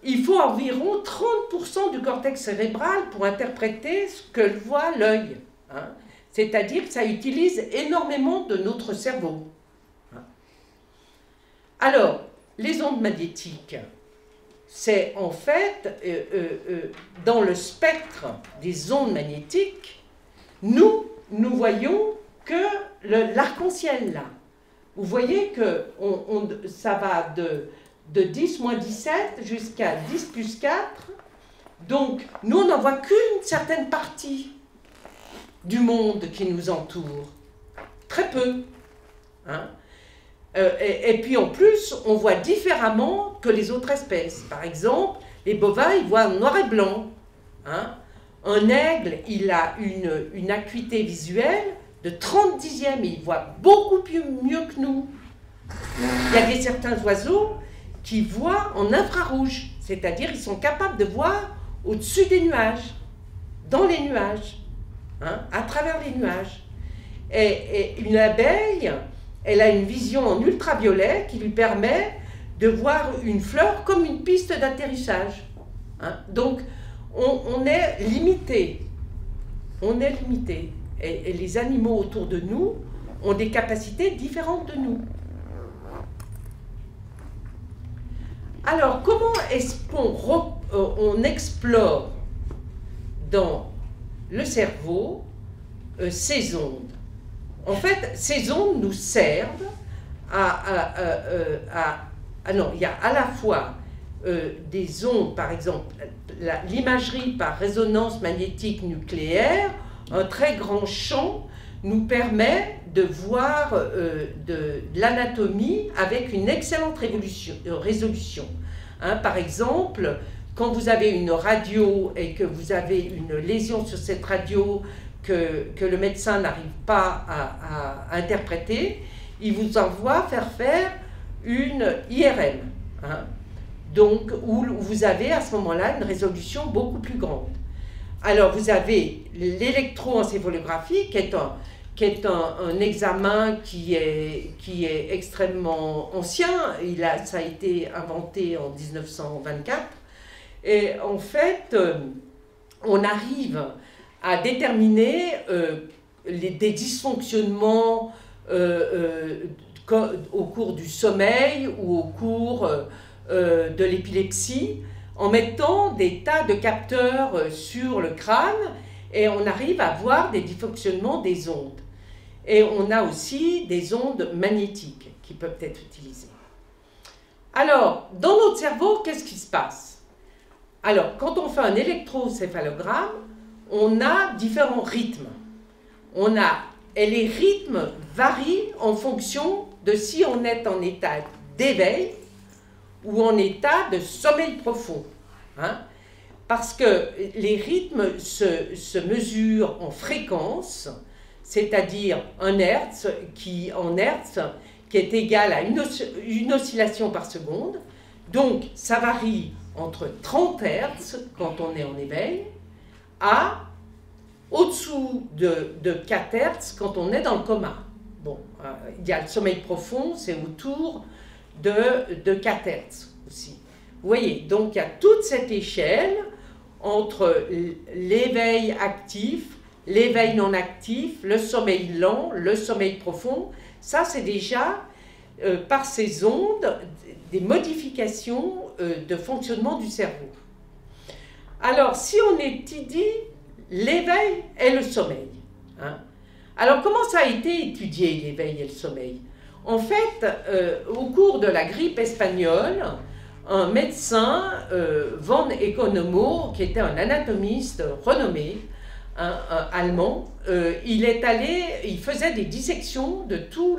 [SPEAKER 1] il faut environ 30% du cortex cérébral pour interpréter ce que voit l'œil. C'est-à-dire que ça utilise énormément de notre cerveau. Alors, les ondes magnétiques, c'est en fait, dans le spectre des ondes magnétiques, nous voyons que l'arc-en-ciel là. Vous voyez que ça va de 10 moins 17 jusqu'à 10 plus 4. Donc, nous, on n'en voit qu'une certaine partie du monde qui nous entoure. Très peu. Et puis, en plus, on voit différemment que les autres espèces. Par exemple, les bovins, ils voient en noir et blanc. Un aigle, il a une acuité visuelle de 30 dixièmes, et il voit beaucoup mieux que nous. Il y a certains oiseaux qui voient en infrarouge, c'est-à-dire ils sont capables de voir au-dessus des nuages, dans les nuages, à travers les nuages. Et une abeille, elle a une vision en ultraviolet qui lui permet de voir une fleur comme une piste d'atterrissage. Donc, on est limité. On est limité. Et les animaux autour de nous ont des capacités différentes de nous. Alors, comment est-ce qu'on explore dans le cerveau ces ondes? En fait, ces ondes nous servent non, il y a à la fois des ondes, par exemple, l'imagerie par résonance magnétique nucléaire, un très grand champ nous permet de voir de l'anatomie avec une excellente résolution. Par exemple, quand vous avez une radio et que vous avez une lésion sur cette radio que le médecin n'arrive pas à interpréter, il vous envoie faire une IRM. Donc, où vous avez à ce moment-là une résolution beaucoup plus grande. Alors, vous avez l'électroencéphalographie, qui est un examen qui est extrêmement ancien. Ça a été inventé en 1924. Et en fait, on arrive à déterminer des dysfonctionnements au cours du sommeil ou au cours de l'épilepsie, en mettant des tas de capteurs sur le crâne, et on arrive à voir des dysfonctionnements des ondes. Et on a aussi des ondes magnétiques qui peuvent être utilisées. Alors, dans notre cerveau, qu'est-ce qui se passe? Alors, quand on fait un électrocéphalogramme, on a différents rythmes. Et les rythmes varient en fonction de si on est en état d'éveil ou en état de sommeil profond. Parce que les rythmes se mesurent en fréquence, c'est-à-dire un hertz qui est égal à une oscillation par seconde. Donc, ça varie entre 30 hertz quand on est en éveil à au-dessous de 4 hertz quand on est dans le coma. Bon, il y a le sommeil profond, c'est autour de 4 hertz aussi. Vous voyez, donc il y a toute cette échelle entre l'éveil actif, l'éveil non actif, le sommeil lent, le sommeil profond. Ça, c'est déjà, par ces ondes, des modifications de fonctionnement du cerveau. Alors, si on étudie l'éveil et le sommeil, alors comment ça a été étudié, l'éveil et le sommeil? En fait, au cours de la grippe espagnole, un médecin, von Economo, qui était un anatomiste renommé, allemand, il faisait des dissections de tous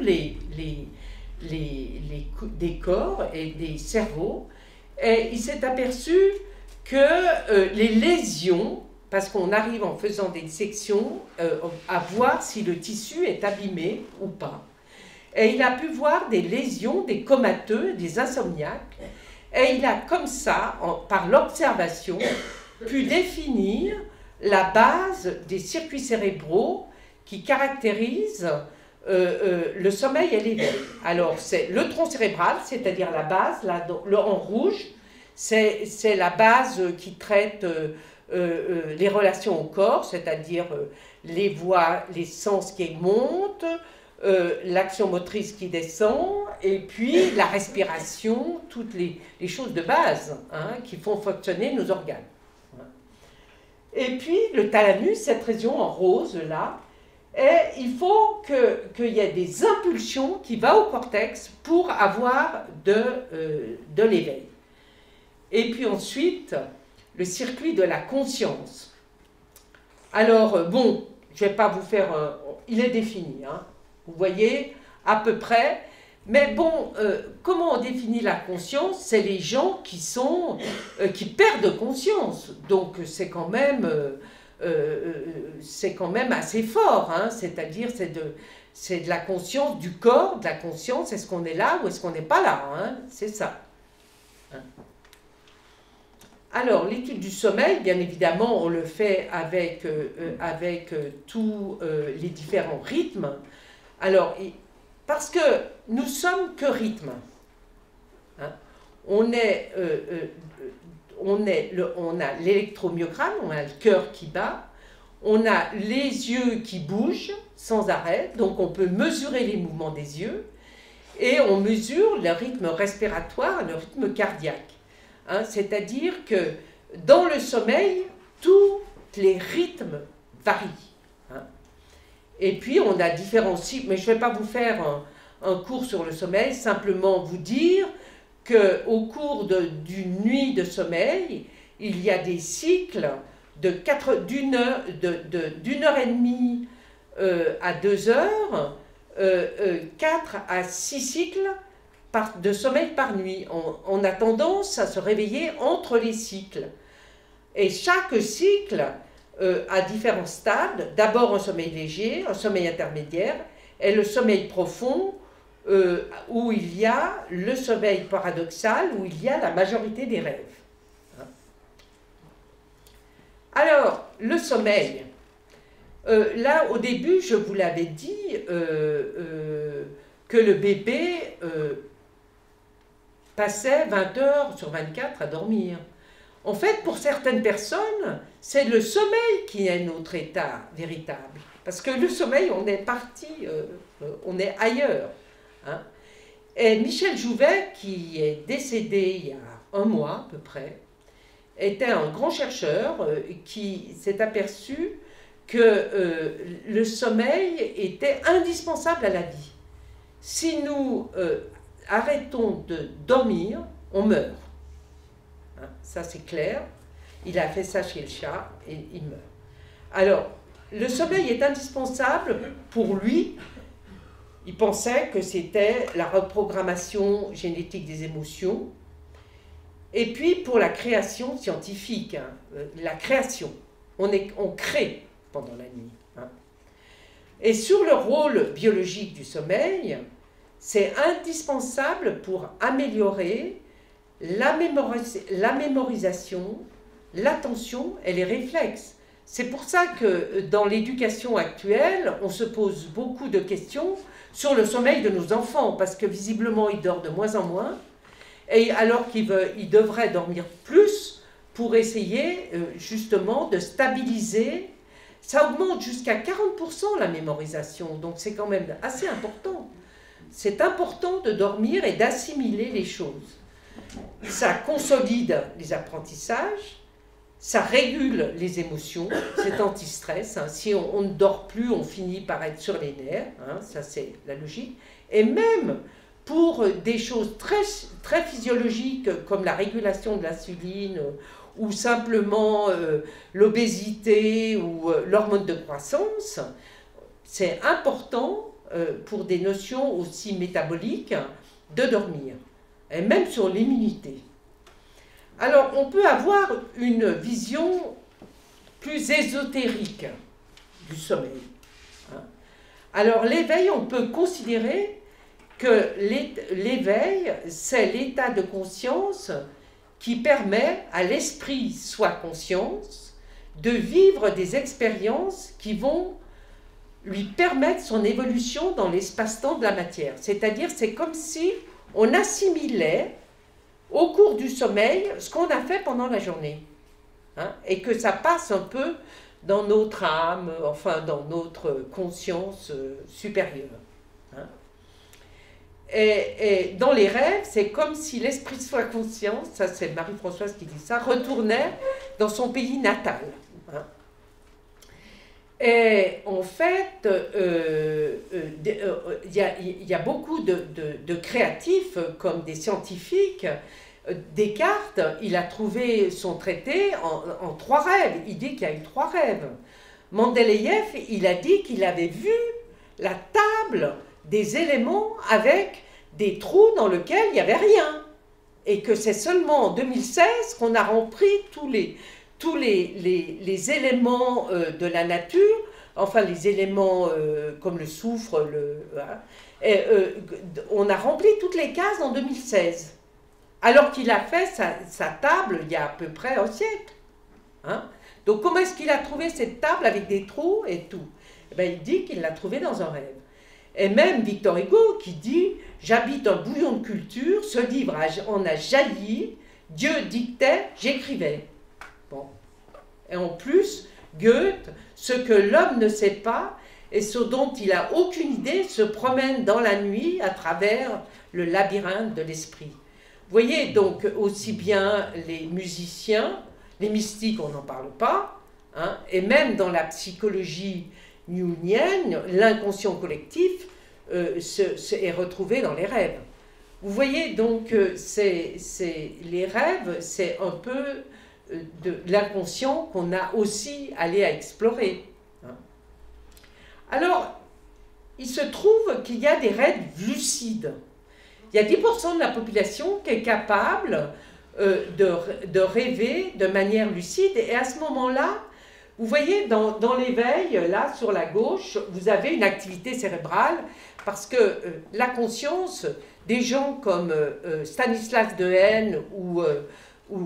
[SPEAKER 1] des corps et des cerveaux, et il s'est aperçu que les lésions, parce qu'on arrive en faisant des dissections à voir si le tissu est abîmé ou pas. Et il a pu voir des lésions, des comateux, des insomniaques, et il a comme ça, par l'observation, pu définir la base des circuits cérébraux qui caractérisent le sommeil et l'éveil. Alors, c'est le tronc cérébral, c'est-à-dire la base, là, en rouge, c'est la base qui traite les relations au corps, c'est-à-dire les voies, les sens qui montent, l'action motrice qui descend, et puis la respiration, toutes les choses de base qui font fonctionner nos organes. Et puis le thalamus, cette région en rose là, et il faut qu'il y ait des impulsions qui vont au cortex pour avoir de l'éveil. Et puis ensuite, le circuit de la conscience. Alors, bon, je ne vais pas vous faire... il est défini, vous voyez, à peu près. Mais bon, comment on définit la conscience? C'est les gens qui perdent conscience. Donc, c'est quand même assez fort. C'est-à-dire, c'est de la conscience du corps, de la conscience. Est-ce qu'on est là ou est-ce qu'on n'est pas là? C'est ça. Alors, l'étude du sommeil, bien évidemment, on le fait avec tous les différents rythmes. Alors, parce que nous sommes que rythme. On a l'électromyogramme, on a le cœur qui bat, on a les yeux qui bougent sans arrêt, donc on peut mesurer les mouvements des yeux, et on mesure le rythme respiratoire, le rythme cardiaque. C'est-à-dire que dans le sommeil, tous les rythmes varient. Et puis on a différents cycles, mais je ne vais pas vous faire un cours sur le sommeil, simplement vous dire qu'au cours d'une nuit de sommeil, il y a des cycles d'une heure et demie à 2 heures, 4 à 6 cycles de sommeil par nuit. On a tendance à se réveiller entre les cycles. Et chaque cycle a différents stades. D'abord un sommeil léger, un sommeil intermédiaire, et le sommeil profond, où il y a le sommeil paradoxal, où il y a la majorité des rêves. Alors, le sommeil. Là, au début, je vous l'avais dit que le bébé passait 20 heures sur 24 à dormir. En fait, pour certaines personnes, c'est le sommeil qui est notre état véritable. Parce que le sommeil, on est parti, on est ailleurs. Et Michel Jouvet, qui est décédé il y a 1 mois à peu près, était un grand chercheur qui s'est aperçu que le sommeil était indispensable à la vie. Si nous arrêtons de dormir, on meurt. Ça c'est clair. Il a fait ça chez le chat et il meurt. Alors, le sommeil est indispensable pour lui. Il pensait que c'était la reprogrammation génétique des émotions. Et puis pour la création scientifique, la création. On crée pendant la nuit. Et sur le rôle biologique du sommeil, c'est indispensable pour améliorer la mémorisation, l'attention et les réflexes. C'est pour ça que dans l'éducation actuelle, on se pose beaucoup de questions sur le sommeil de nos enfants, parce que visiblement, ils dorment de moins en moins, et alors qu'ils devraient dormir plus pour essayer justement de stabiliser. Ça augmente jusqu'à 40% la mémorisation, donc c'est quand même assez important. C'est important de dormir et d'assimiler les choses. Ça consolide les apprentissages, ça régule les émotions, c'est anti-stress. Si on ne dort plus, on finit par être sur les nerfs, ça c'est la logique. Et même pour des choses très, très physiologiques comme la régulation de l'insuline ou simplement l'obésité ou l'hormone de croissance, c'est important pour des notions aussi métaboliques de dormir, et même sur l'immunité. Alors, on peut avoir une vision plus ésotérique du sommeil. Alors, l'éveil, on peut considérer que l'éveil, c'est l'état de conscience qui permet à l'esprit, soit conscience, de vivre des expériences qui vont lui permettre son évolution dans l'espace-temps de la matière. C'est-à-dire, c'est comme si on assimilait au cours du sommeil ce qu'on a fait pendant la journée. Et que ça passe un peu dans notre âme, enfin dans notre conscience supérieure. Et dans les rêves, c'est comme si l'esprit soit conscient, ça c'est Marie-Françoise qui dit ça, retournait dans son pays natal. Et en fait, il y a beaucoup de créatifs, comme des scientifiques. Descartes, il a trouvé son traité en 3 rêves. Il dit qu'il y a eu 3 rêves. Mendeleïev, il a dit qu'il avait vu la table des éléments avec des trous dans lesquels il n'y avait rien. Et que c'est seulement en 2016 qu'on a rempli tous les éléments de la nature, enfin les éléments comme le soufre, on a rempli toutes les cases en 2016. Alors qu'il a fait sa table il y a à peu près un siècle. Donc comment est-ce qu'il a trouvé cette table avec des trous et tout? Il dit qu'il l'a trouvée dans un rêve. Et même Victor Hugo qui dit « J'habite un bouillon de culture, ce livre en a jailli, Dieu dictait, j'écrivais. » Bon. Et en plus, Goethe, ce que l'homme ne sait pas et ce dont il n'a aucune idée se promène dans la nuit à travers le labyrinthe de l'esprit. Vous voyez, donc, aussi bien les musiciens, les mystiques, on n'en parle pas, et même dans la psychologie jungienne, l'inconscient collectif est retrouvé dans les rêves. Vous voyez, donc, les rêves, c'est un peu de l'inconscient qu'on a aussi allé à explorer. Alors, il se trouve qu'il y a des rêves lucides. Il y a 10% de la population qui est capable de rêver de manière lucide. Et à ce moment-là, vous voyez, dans l'éveil, là, sur la gauche, vous avez une activité cérébrale parce que la conscience, des gens comme Stanislas Dehaene ou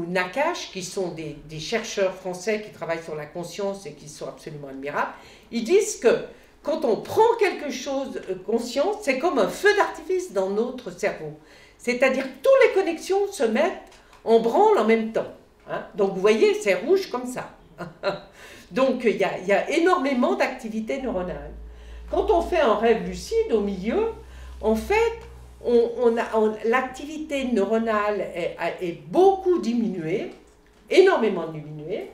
[SPEAKER 1] Nakache, qui sont des chercheurs français qui travaillent sur la conscience et qui sont absolument admirables, ils disent que quand on prend quelque chose conscience, c'est comme un feu d'artifice dans notre cerveau. C'est-à-dire que toutes les connexions se mettent en branle en même temps. Donc vous voyez, c'est rouge comme ça. Donc il y a énormément d'activité neuronale. Quand on fait un rêve lucide au milieu, en fait, l'activité neuronale est beaucoup diminuée, énormément diminuée.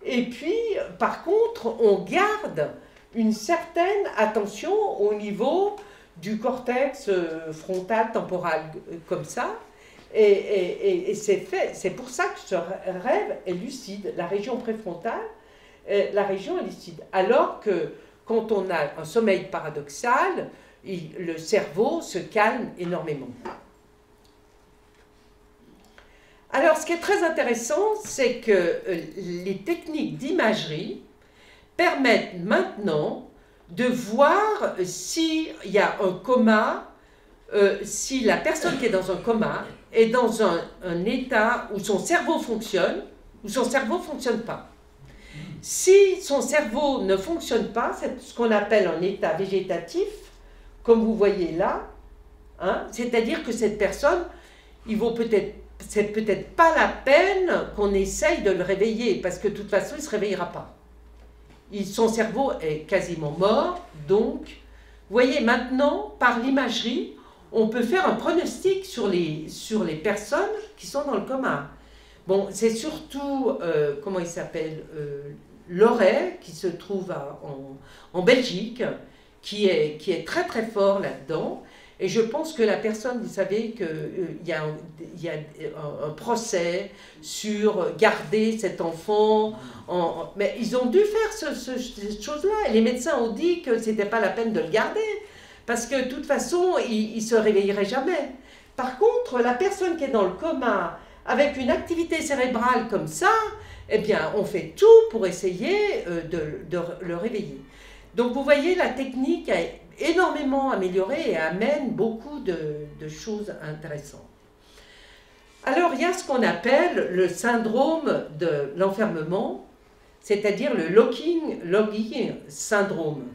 [SPEAKER 1] Et puis, par contre, on garde une certaine attention au niveau du cortex frontal temporal comme ça, et c'est pour ça que ce rêve est lucide. La région préfrontale, la région est lucide. Alors que quand on a un sommeil paradoxal, le cerveau se calme énormément. Alors, ce qui est très intéressant, c'est que les techniques d'imagerie permettent maintenant de voir s'il y a un coma, si la personne qui est dans un coma est dans un état où son cerveau fonctionne ou son cerveau ne fonctionne pas. Si son cerveau ne fonctionne pas, c'est ce qu'on appelle un état végétatif, comme vous voyez là, c'est-à-dire que cette personne, c'est peut-être pas la peine qu'on essaye de le réveiller, parce que de toute façon, il ne se réveillera pas. Son cerveau est quasiment mort, donc, vous voyez, maintenant, par l'imagerie, on peut faire un pronostic sur les personnes qui sont dans le coma. Bon, c'est surtout, comment il s'appelle, Loret, qui se trouve en Belgique, qui est très très fort là-dedans, Et je pense que la personne, vous savez qu'il y a un procès sur garder cet enfant. Mais ils ont dû faire cette chose-là. Et les médecins ont dit que ce n'était pas la peine de le garder. Parce que de toute façon, il ne se réveillerait jamais. Par contre, la personne qui est dans le coma, avec une activité cérébrale comme ça, eh bien, on fait tout pour essayer de le réveiller. Donc, vous voyez, la technique a énormément amélioré et amène beaucoup de choses intéressantes. Alors, il y a ce qu'on appelle le syndrome de l'enfermement, c'est-à-dire le locking syndrome.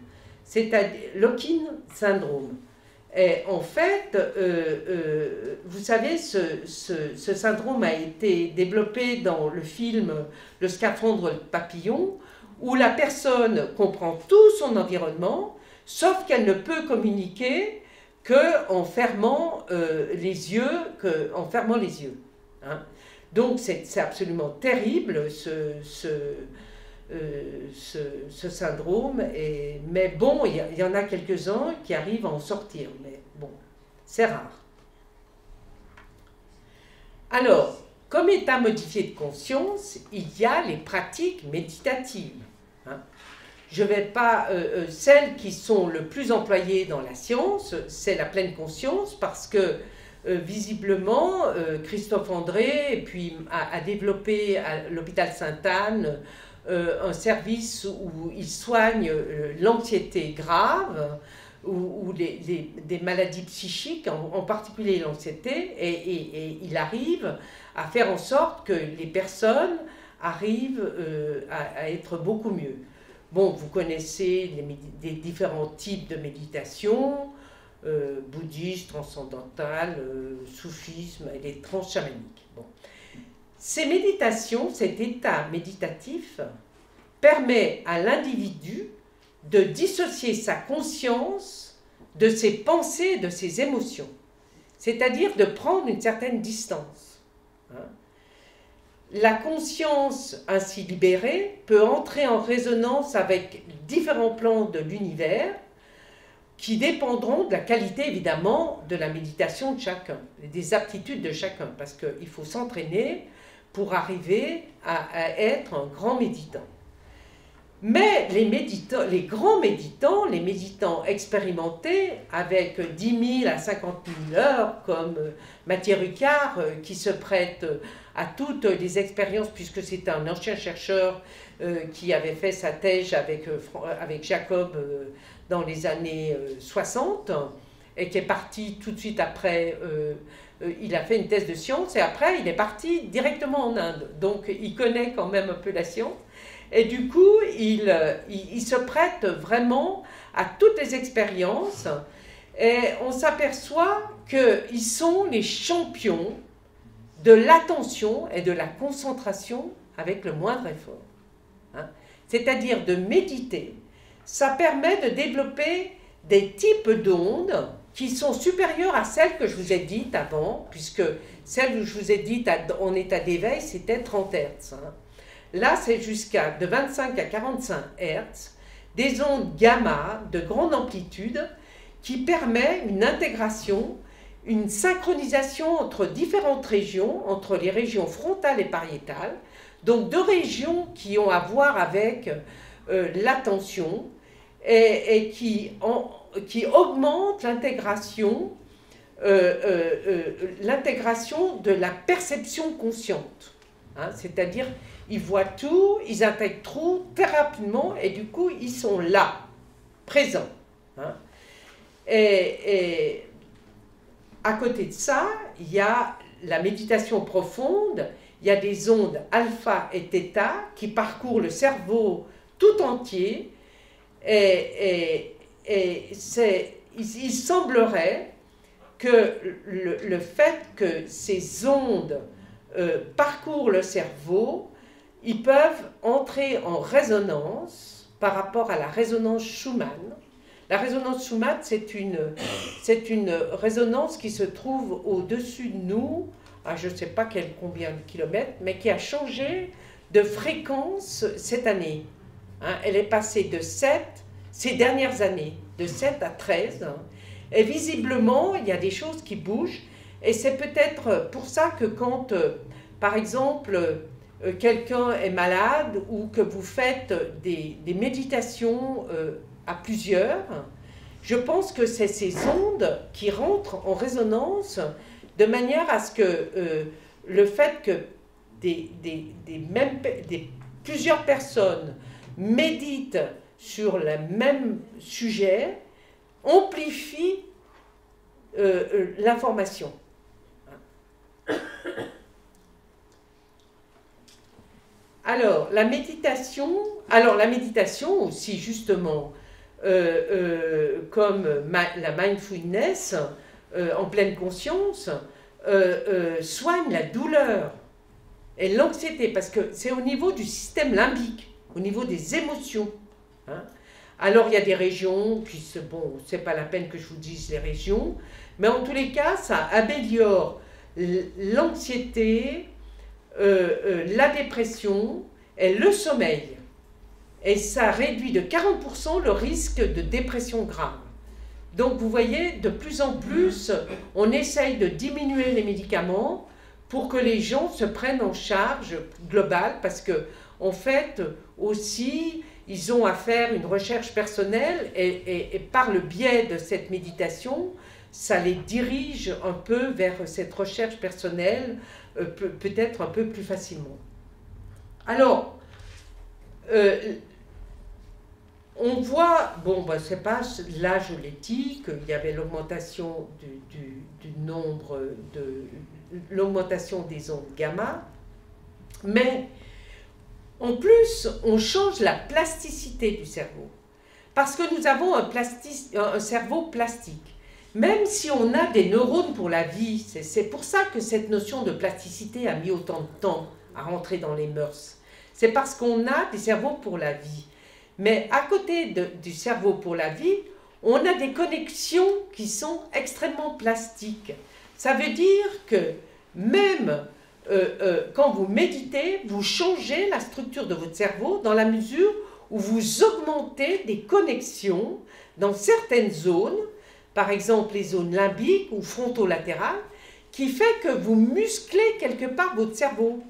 [SPEAKER 1] C'est-à-dire locking syndrome. Et en fait, vous savez, ce syndrome a été développé dans le film Le scaphandre papillon, où la personne comprend tout son environnement, sauf qu'elle ne peut communiquer qu'en fermant les yeux. Hein. Donc c'est absolument terrible ce syndrome, mais bon, il y en a quelques-uns qui arrivent à en sortir, mais bon, c'est rare. Alors, comme état modifié de conscience, il y a les pratiques méditatives. Hein. Je ne vais pas... celles qui sont le plus employées dans la science, c'est la pleine conscience, parce que visiblement, Christophe André puis, a développé à l'hôpital Sainte-Anne un service où il soigne l'anxiété grave ou des maladies psychiques, en particulier l'anxiété, et il arrive à faire en sorte que les personnes arrivent à être beaucoup mieux. Bon, vous connaissez des différents types de méditation, bouddhiste, transcendantal, soufisme et les trans chamaniques. Bon. Ces méditations, cet état méditatif, permet à l'individu de dissocier sa conscience de ses pensées, de ses émotions, c'est-à-dire de prendre une certaine distance. Hein. La conscience ainsi libérée peut entrer en résonance avec différents plans de l'univers qui dépendront de la qualité, évidemment, de la méditation de chacun, des aptitudes de chacun, parce qu'il faut s'entraîner pour arriver à être un grand méditant. Mais les grands méditants, les méditants expérimentés, avec 10 000 à 50 000 heures, comme Mathieu Ricard, qui se prête à toutes les expériences, puisque c'est un ancien chercheur qui avait fait sa thèse avec Jacob dans les années 60, et qui est parti tout de suite après, il a fait une thèse de science, et après il est parti directement en Inde. Donc il connaît quand même un peu la science. Et du coup, il se prête vraiment à toutes les expériences. Et on s'aperçoit qu'ils sont les champions de l'attention et de la concentration avec le moindre effort. Hein? C'est-à-dire de méditer. Ça permet de développer des types d'ondes qui sont supérieures à celles que je vous ai dites avant, puisque celles que je vous ai dites en état d'éveil, c'était 30 Hz. Hein. Là, c'est jusqu'à de 25 à 45 Hz, des ondes gamma de grande amplitude qui permettent une intégration, une synchronisation entre différentes régions, entre les régions frontales et pariétales, donc deux régions qui ont à voir avec l'attention et qui augmentent l'intégration de la perception consciente. Hein, c'est-à-dire, ils voient tout, ils intègrent tout très rapidement et du coup, ils sont là, présents. Hein. Et à côté de ça, il y a la méditation profonde, il y a des ondes alpha et θ qui parcourent le cerveau tout entier et il semblerait que le fait que ces ondes parcourent le cerveau, ils peuvent entrer en résonance par rapport à la résonance Schumann. La résonance Schumann, c'est une résonance qui se trouve au-dessus de nous, à je ne sais pas combien de kilomètres, mais qui a changé de fréquence cette année. Hein, elle est passée de 7, ces dernières années, de 7 à 13, hein, Et visiblement, il y a des choses qui bougent. Et c'est peut-être pour ça que quand, par exemple, quelqu'un est malade ou que vous faites des méditations à plusieurs, je pense que c'est ces ondes qui rentrent en résonance de manière à ce que le fait que plusieurs personnes méditent sur le même sujet amplifie l'information. Alors, la méditation aussi, justement, comme la mindfulness en pleine conscience, soigne la douleur et l'anxiété, parce que c'est au niveau du système limbique, au niveau des émotions. Hein. Alors, il y a des régions, bon, c'est pas la peine que je vous dise les régions, mais en tous les cas, ça améliore l'anxiété, la dépression et le sommeil. Et ça réduit de 40% le risque de dépression grave. Donc vous voyez, de plus en plus, on essaye de diminuer les médicaments pour que les gens se prennent en charge globale, parce que en fait, aussi, ils ont à faire une recherche personnelle et par le biais de cette méditation, ça les dirige un peu vers cette recherche personnelle, peut-être un peu plus facilement. Alors, on voit, bon, ben, c'est pas l'âge ou l'éthique, il y avait l'augmentation du nombre l'augmentation des ondes gamma, mais en plus, on change la plasticité du cerveau, parce que nous avons un cerveau plastique. Même si on a des neurones pour la vie, c'est pour ça que cette notion de plasticité a mis autant de temps à rentrer dans les mœurs. C'est parce qu'on a des cerveaux pour la vie. Mais à côté du cerveau pour la vie, on a des connexions qui sont extrêmement plastiques. Ça veut dire que même quand vous méditez, vous changez la structure de votre cerveau dans la mesure où vous augmentez des connexions dans certaines zones, par exemple les zones limbiques ou frontolatérales, qui fait que vous musclez quelque part votre cerveau.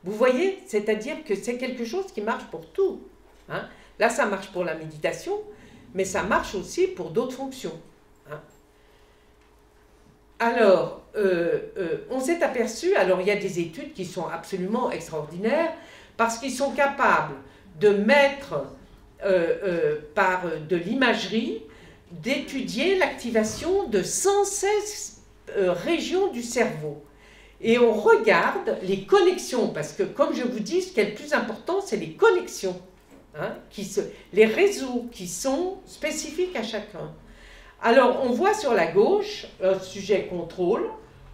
[SPEAKER 1] Vous voyez, c'est-à-dire que c'est quelque chose qui marche pour tout. Hein. Là, ça marche pour la méditation, mais ça marche aussi pour d'autres fonctions. Hein. Alors, on s'est aperçu, alors il y a des études qui sont absolument extraordinaires, parce qu'ils sont capables de mettre par de l'imagerie, d'étudier l'activation de 116 régions du cerveau. Et on regarde les connexions, parce que comme je vous dis, ce qui est le plus important, c'est les connexions, hein, les réseaux qui sont spécifiques à chacun. Alors, on voit sur la gauche un sujet contrôle,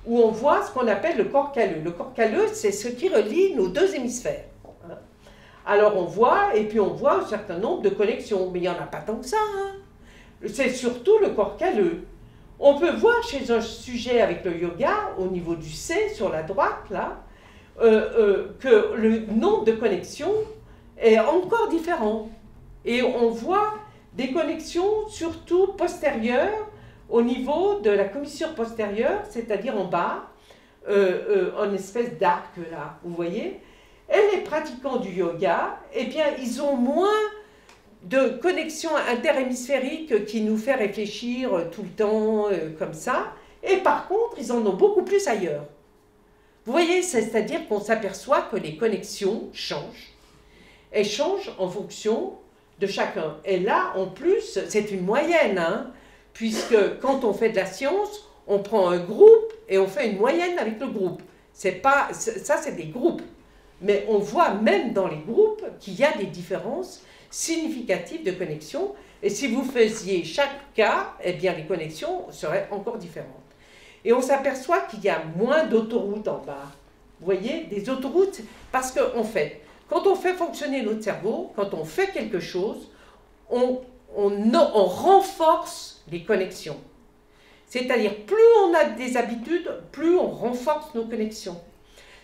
[SPEAKER 1] où on voit ce qu'on appelle le corps calleux. Le corps calleux, c'est ce qui relie nos deux hémisphères. Hein. Alors, on voit, et puis on voit un certain nombre de connexions, mais il n'y en a pas tant que ça. Hein. C'est surtout le corps calleux. On peut voir chez un sujet avec le yoga, au niveau du C, sur la droite, là, que le nombre de connexions est encore différent. Et on voit des connexions surtout postérieures, au niveau de la commissure postérieure, c'est-à-dire en bas, en espèce d'arc, là, vous voyez. Et les pratiquants du yoga, eh bien, ils ont moins de connexion interhémisphérique qui nous fait réfléchir tout le temps comme ça, et par contre, ils en ont beaucoup plus ailleurs. Vous voyez, c'est-à-dire qu'on s'aperçoit que les connexions changent, elles changent en fonction de chacun. Et là, en plus, c'est une moyenne, hein, puisque quand on fait de la science, on prend un groupe et on fait une moyenne avec le groupe. Ça, c'est des groupes. Mais on voit même dans les groupes qu'il y a des différences significatives de connexion. Et si vous faisiez chaque cas, eh bien les connexions seraient encore différentes. Et on s'aperçoit qu'il y a moins d'autoroutes en bas. Vous voyez, des autoroutes, parce qu'en fait, quand on fait fonctionner notre cerveau, quand on fait quelque chose, on renforce les connexions. C'est-à-dire, plus on a des habitudes, plus on renforce nos connexions.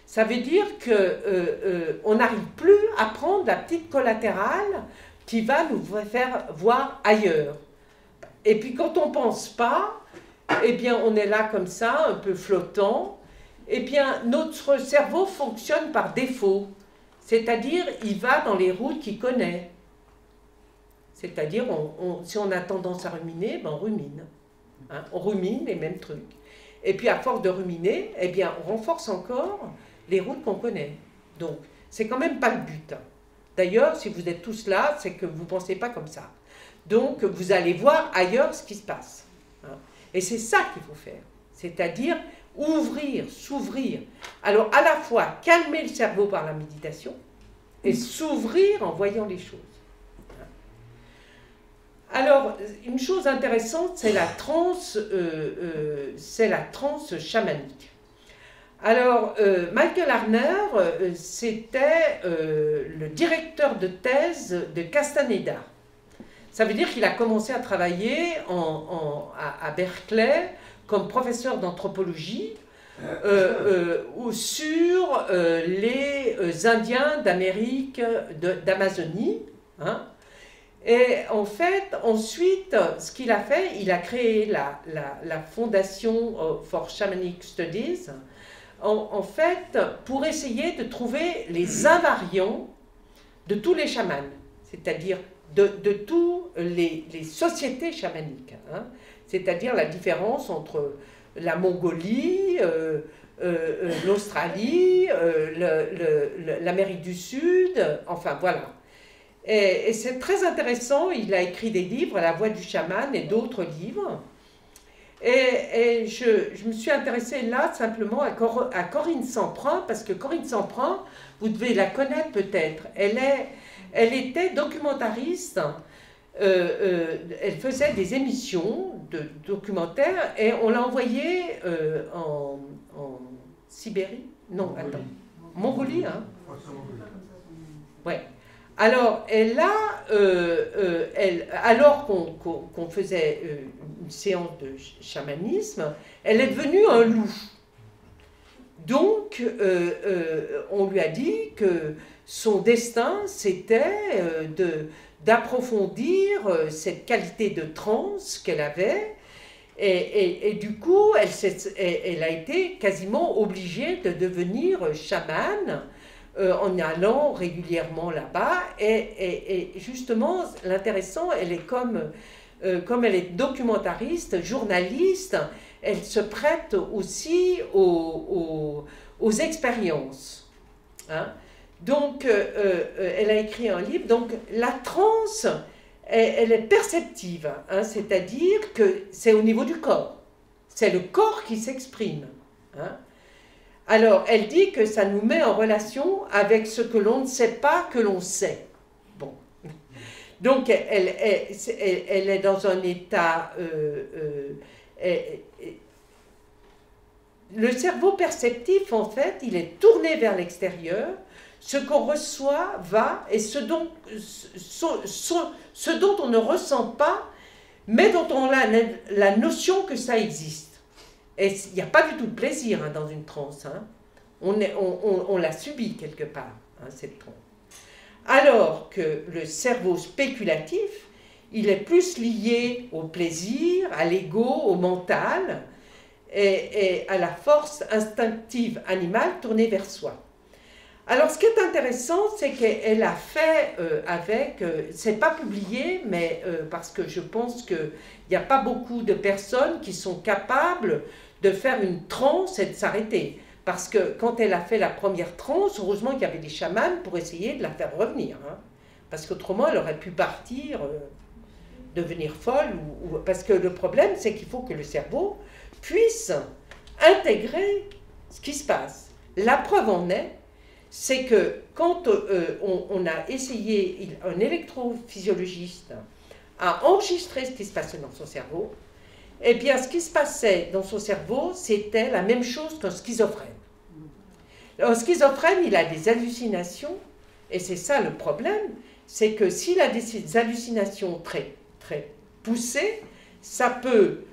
[SPEAKER 1] Ça veut dire qu'on n'arrive plus à prendre la petite collatérale qui va nous faire voir ailleurs. Et puis quand on ne pense pas, eh bien on est là comme ça, un peu flottant. Eh bien notre cerveau fonctionne par défaut. C'est-à-dire, il va dans les routes qu'il connaît. C'est-à-dire, si on a tendance à ruminer, ben on rumine. Hein, on rumine les mêmes trucs. Et puis à force de ruminer, eh bien on renforce encore les routes qu'on connaît. Donc, c'est quand même pas le but. D'ailleurs, si vous êtes tous là, c'est que vous ne pensez pas comme ça. Donc, vous allez voir ailleurs ce qui se passe. Hein. Et c'est ça qu'il faut faire. C'est-à-dire ouvrir, s'ouvrir. Alors, à la fois, calmer le cerveau par la méditation et s'ouvrir en voyant les choses. Alors, une chose intéressante, c'est la transe chamanique. Alors, Michael Harner, c'était le directeur de thèse de Castaneda. Ça veut dire qu'il a commencé à travailler à Berkeley comme professeur d'anthropologie sur les Indiens d'Amérique, d'Amazonie. Hein. Et en fait, ensuite, ce qu'il a fait, il a créé la Fondation for Shamanic Studies, en fait, pour essayer de trouver les invariants de tous les chamans, c'est-à-dire de toutes les sociétés chamaniques, hein, c'est-à-dire la différence entre la Mongolie, l'Australie, l'Amérique du Sud, enfin voilà. Et c'est très intéressant, il a écrit des livres, La Voix du chaman et d'autres livres. Et je me suis intéressée là simplement à Corinne Samprin, parce que Corinne Samprin, vous devez la connaître peut-être, elle était documentariste, elle faisait des émissions de documentaires et on l'a envoyée en Sibérie, non, attends, Mongolie, hein. Ouais. Alors, alors qu'on faisait une séance de chamanisme, elle est devenue un loup. Donc, on lui a dit que son destin, c'était d'approfondir cette qualité de transe qu'elle avait. Et du coup, elle a été quasiment obligée de devenir chamane, en allant régulièrement là-bas. Et justement, l'intéressant, elle est comme elle est documentariste, journaliste, elle se prête aussi aux expériences. Hein. Donc, elle a écrit un livre. Donc, la transe, elle est perceptive, hein, c'est-à-dire que c'est au niveau du corps. C'est le corps qui s'exprime. Hein. Alors, elle dit que ça nous met en relation avec ce que l'on ne sait pas que l'on sait. Bon. Donc, elle est dans un état... le cerveau perceptif, en fait, il est tourné vers l'extérieur. Ce qu'on reçoit va, et ce dont on ne ressent pas, mais dont on a la notion que ça existe. Et il n'y a pas du tout de plaisir, hein, dans une transe. Hein. On la subit quelque part, hein, cette transe. Alors que le cerveau spéculatif, il est plus lié au plaisir, à l'ego, au mental, et à la force instinctive animale tournée vers soi. Alors, ce qui est intéressant, c'est qu'elle a fait c'est pas publié, mais parce que je pense qu'il n'y a pas beaucoup de personnes qui sont capables de faire une transe et de s'arrêter. Parce que quand elle a fait la première transe, heureusement qu'il y avait des chamans pour essayer de la faire revenir. Hein. Parce qu'autrement, elle aurait pu partir, devenir folle. Parce que le problème, c'est qu'il faut que le cerveau puisse intégrer ce qui se passe. La preuve en est, c'est que quand on a essayé, un électrophysiologiste a enregistré ce qui se passait dans son cerveau, eh bien, ce qui se passait dans son cerveau, c'était la même chose qu'un schizophrène. Un schizophrène, il a des hallucinations, et c'est ça le problème, c'est que s'il a des hallucinations très, très poussées, ça peut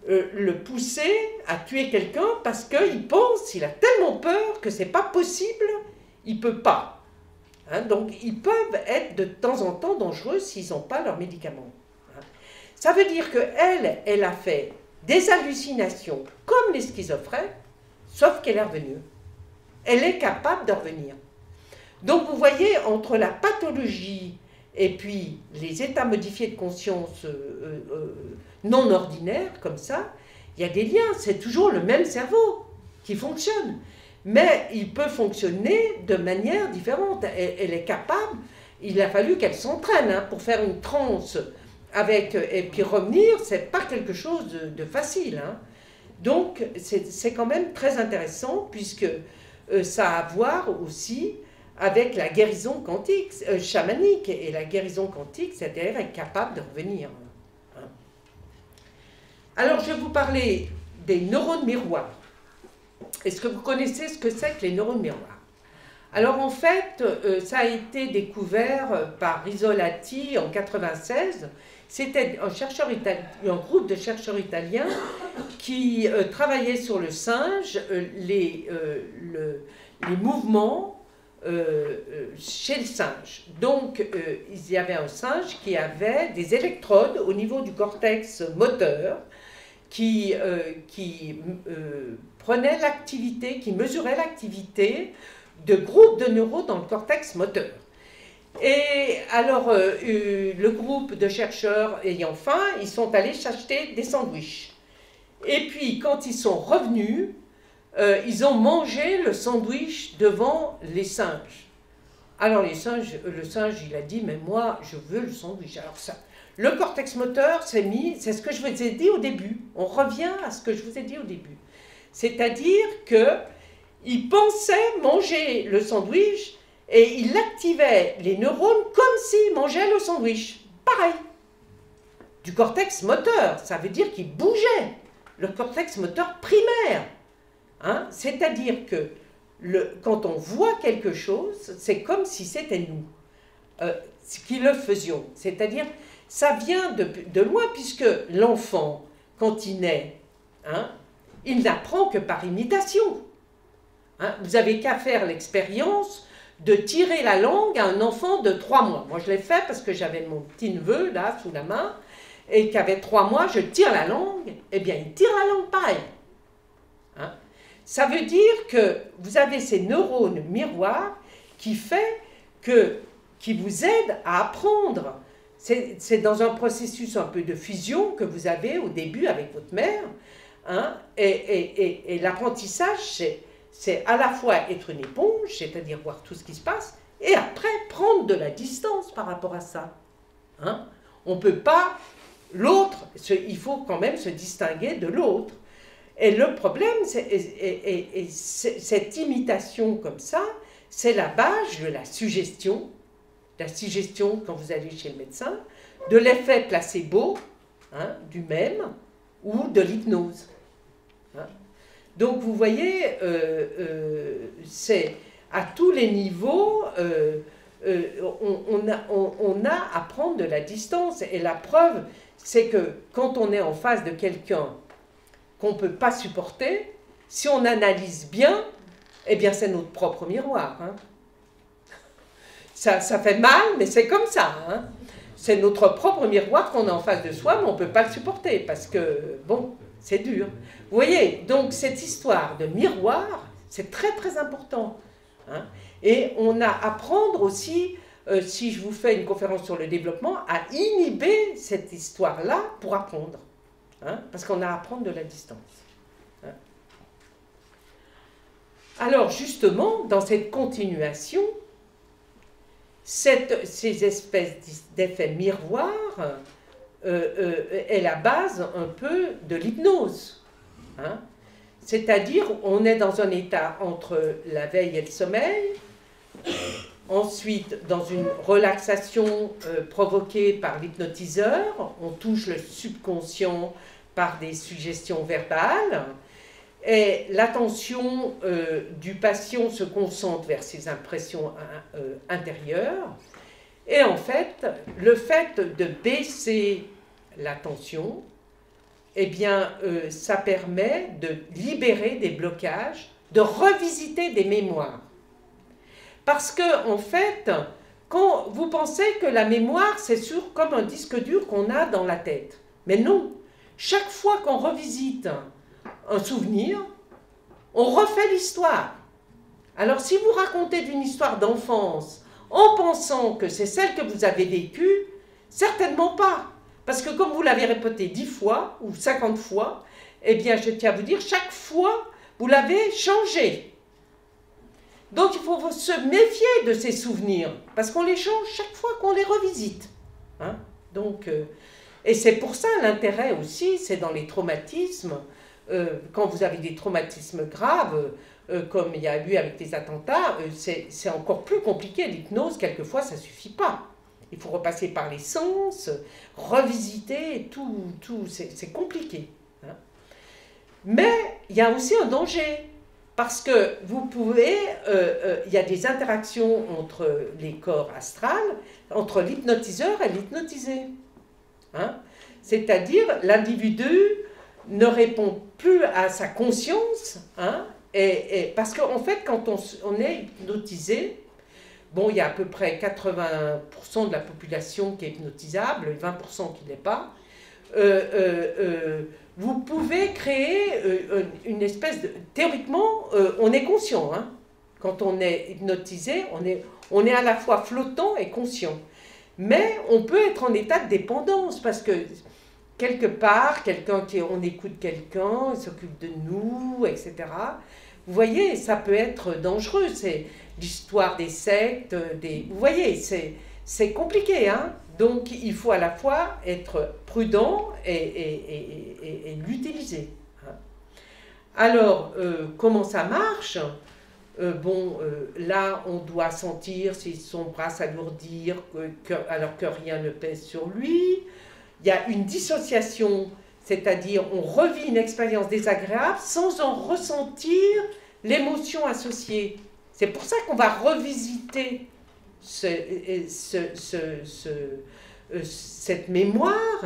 [SPEAKER 1] le pousser à tuer quelqu'un parce qu'il pense, il a tellement peur que c'est pas possible, il ne peut pas. Hein, donc, ils peuvent être de temps en temps dangereux s'ils n'ont pas leurs médicaments. Hein. Ça veut dire qu'elle, elle a fait des hallucinations comme les schizophrènes, sauf qu'elle est revenue. Elle est capable de revenir. Donc vous voyez, entre la pathologie et puis les états modifiés de conscience non ordinaires, comme ça, il y a des liens. C'est toujours le même cerveau qui fonctionne. Mais il peut fonctionner de manière différente. Elle est capable, il a fallu qu'elle s'entraîne hein, pour faire une transe avec, et puis revenir, c'est pas quelque chose de facile. Hein. Donc c'est quand même très intéressant puisque ça a à voir aussi avec la guérison quantique, chamanique. Et la guérison quantique, c'est-à-dire être capable de revenir. Hein. Alors je vais vous parler des neurones miroirs. Est-ce que vous connaissez ce que c'est que les neurones miroirs? Alors en fait, ça a été découvert par Isolati en 1996. C'était un groupe de chercheurs italiens qui travaillaient sur le singe, les mouvements chez le singe. Donc il y avait un singe qui avait des électrodes au niveau du cortex moteur qui prenait l'activité, qui mesurait l'activité de groupes de neurones dans le cortex moteur. Et alors, le groupe de chercheurs ayant faim, ils sont allés s'acheter des sandwichs. Et puis, quand ils sont revenus, ils ont mangé le sandwich devant les singes. Alors, le singe, il a dit, mais moi, je veux le sandwich. Alors ça, le cortex moteur s'est mis, c'est ce que je vous ai dit au début. On revient à ce que je vous ai dit au début. C'est-à-dire qu'il pensait manger le sandwich et il activait les neurones comme s'il mangeait le sandwich. Pareil. Du cortex moteur, ça veut dire qu'il bougeait. Le cortex moteur primaire. Hein? C'est-à-dire que quand on voit quelque chose, c'est comme si c'était nous qui le faisions. C'est-à-dire, ça vient de loin, puisque l'enfant, quand il naît, hein, il n'apprend que par imitation. Hein? Vous n'avez qu'à faire l'expérience de tirer la langue à un enfant de 3 mois. Moi, je l'ai fait parce que j'avais mon petit-neveu, là, sous la main, et qui avait 3 mois, je tire la langue, eh bien, il tire la langue pareil. Hein? Ça veut dire que vous avez ces neurones miroirs qui vous aident à apprendre. C'est dans un processus un peu de fusion que vous avez au début avec votre mère. Hein? Et l'apprentissage, c'est à la fois être une éponge, c'est-à-dire voir tout ce qui se passe, et après prendre de la distance par rapport à ça. Hein? On ne peut pas, l'autre, il faut quand même se distinguer de l'autre. Et le problème, cette imitation comme ça, c'est la base de la suggestion, quand vous allez chez le médecin, de l'effet placebo, hein, du même, ou de l'hypnose. Hein. Donc vous voyez, c'est à tous les niveaux, on a à prendre de la distance. Et la preuve, c'est que quand on est en face de quelqu'un qu'on ne peut pas supporter, si on analyse bien, eh bien c'est notre propre miroir. Hein. Ça fait mal, mais c'est comme ça. Hein. C'est notre propre miroir qu'on a en face de soi, mais on ne peut pas le supporter, parce que, bon, c'est dur. Vous voyez, donc cette histoire de miroir, c'est très très important. Hein. Et on a à apprendre aussi, si je vous fais une conférence sur le développement, à inhiber cette histoire-là pour apprendre. Hein, parce qu'on a à prendre de la distance. Hein. Alors justement, dans cette continuation, ces espèces d'effets miroirs est la base un peu de l'hypnose. Hein. C'est-à-dire, on est dans un état entre la veille et le sommeil, ensuite dans une relaxation provoquée par l'hypnotiseur, on touche le subconscient par des suggestions verbales, et l'attention du patient se concentre vers ses impressions intérieures, et en fait, le fait de baisser l'attention, eh bien, ça permet de libérer des blocages, de revisiter des mémoires. Parce que, en fait, quand vous pensez que la mémoire, c'est comme un disque dur qu'on a dans la tête. Mais non, chaque fois qu'on revisite un souvenir, on refait l'histoire. Alors si vous racontez une histoire d'enfance en pensant que c'est celle que vous avez vécue, certainement pas. Parce que comme vous l'avez répété 10 fois ou 50 fois, eh bien je tiens à vous dire, chaque fois, vous l'avez changé. Donc il faut se méfier de ces souvenirs, parce qu'on les change chaque fois qu'on les revisite. Hein? Donc, et c'est pour ça l'intérêt aussi, c'est dans les traumatismes, quand vous avez des traumatismes graves, comme il y a eu avec les attentats, c'est encore plus compliqué. L'hypnose, quelquefois, ça ne suffit pas. Il faut repasser par les sens, revisiter, tout c'est compliqué. Hein. Mais il y a aussi un danger, parce que vous pouvez, il y a des interactions entre les corps astrales, entre l'hypnotiseur et l'hypnotisé. Hein. C'est-à-dire, l'individu ne répond plus à sa conscience, hein, parce qu'en fait, quand on est hypnotisé, bon, il y a à peu près 80% de la population qui est hypnotisable, 20% qui ne l'est pas, vous pouvez créer une espèce de... Théoriquement, on est conscient, hein. Quand on est hypnotisé, on est à la fois flottant et conscient. Mais on peut être en état de dépendance, parce que quelque part, on écoute quelqu'un, il s'occupe de nous, etc. Vous voyez, ça peut être dangereux, c'est l'histoire des sectes, vous voyez, c'est compliqué, hein. Donc il faut à la fois être prudent et l'utiliser. Hein. Alors, comment ça marche ? Là, on doit sentir si son bras s'alourdir, alors que rien ne pèse sur lui. Il y a une dissociation, c'est-à-dire on revit une expérience désagréable sans en ressentir l'émotion associée. C'est pour ça qu'on va revisiter cette mémoire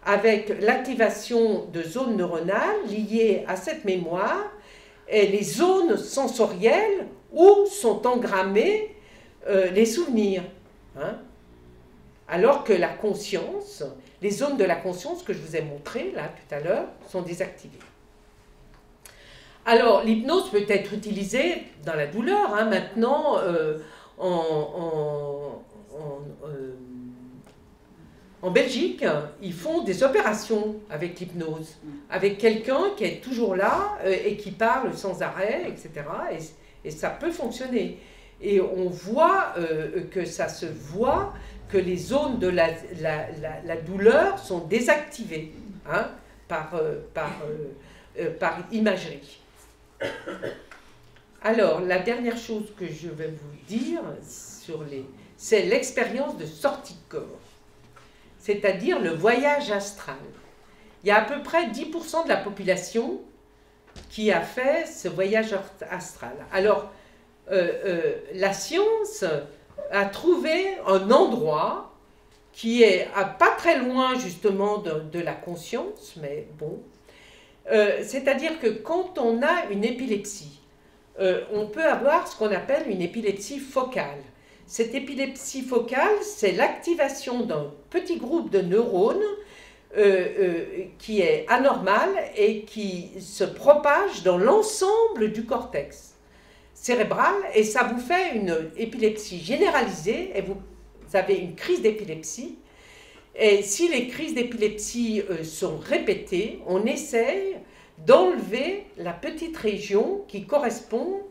[SPEAKER 1] avec l'activation de zones neuronales liées à cette mémoire et les zones sensorielles où sont engrammés les souvenirs. Hein. Alors que la conscience, les zones de la conscience que je vous ai montrées là tout à l'heure, sont désactivées. Alors, l'hypnose peut être utilisée dans la douleur. Hein, maintenant, en Belgique, ils font des opérations avec l'hypnose, avec quelqu'un qui est toujours là et qui parle sans arrêt, etc. Et ça peut fonctionner. Et on voit que ça se voit que les zones de la douleur sont désactivées, hein, par imagerie. Alors, la dernière chose que je vais vous dire c'est l'expérience de sortie de corps, c'est-à-dire le voyage astral. Il y a à peu près 10% de la population qui a fait ce voyage astral. Alors, la science a trouvé un endroit qui est pas très loin justement de la conscience, mais bon. C'est-à-dire que quand on a une épilepsie, on peut avoir ce qu'on appelle une épilepsie focale. Cette épilepsie focale, c'est l'activation d'un petit groupe de neurones qui est anormal et qui se propage dans l'ensemble du cortex cérébral, et ça vous fait une épilepsie généralisée, et vous avez une crise d'épilepsie. Et si les crises d'épilepsie sont répétées, on essaye d'enlever la petite région qui correspond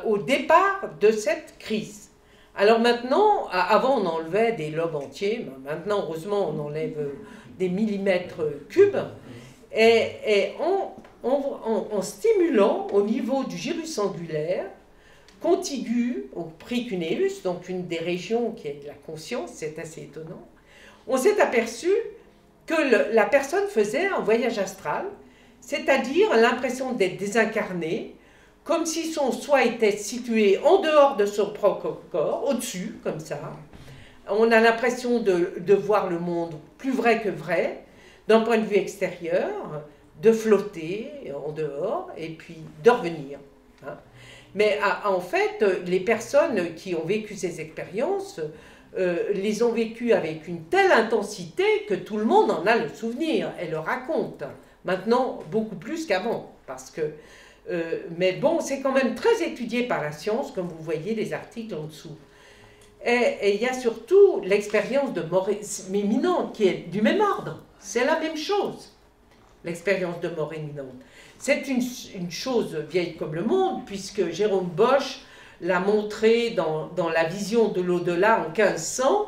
[SPEAKER 1] au départ de cette crise. Alors maintenant, avant on enlevait des lobes entiers, maintenant heureusement on enlève des millimètres cubes, et en stimulant au niveau du gyrus angulaire, contigu au précuneus, donc une des régions qui est de la conscience, c'est assez étonnant, on s'est aperçu que la personne faisait un voyage astral, c'est-à-dire l'impression d'être désincarné, comme si son soi était situé en dehors de son propre corps, au-dessus, comme ça. On a l'impression de voir le monde plus vrai que vrai, d'un point de vue extérieur, de flotter en dehors et puis de revenir. Hein. Mais en fait, les personnes qui ont vécu ces expériences les ont vécues avec une telle intensité que tout le monde en a le souvenir et le raconte. Maintenant, beaucoup plus qu'avant. Mais bon, c'est quand même très étudié par la science, comme vous voyez les articles en dessous. Et il y a surtout l'expérience de mort imminente qui est du même ordre. C'est la même chose, l'expérience de mort imminente. C'est une chose vieille comme le monde, puisque Jérôme Bosch l'a montré dans La vision de l'au-delà en 1500,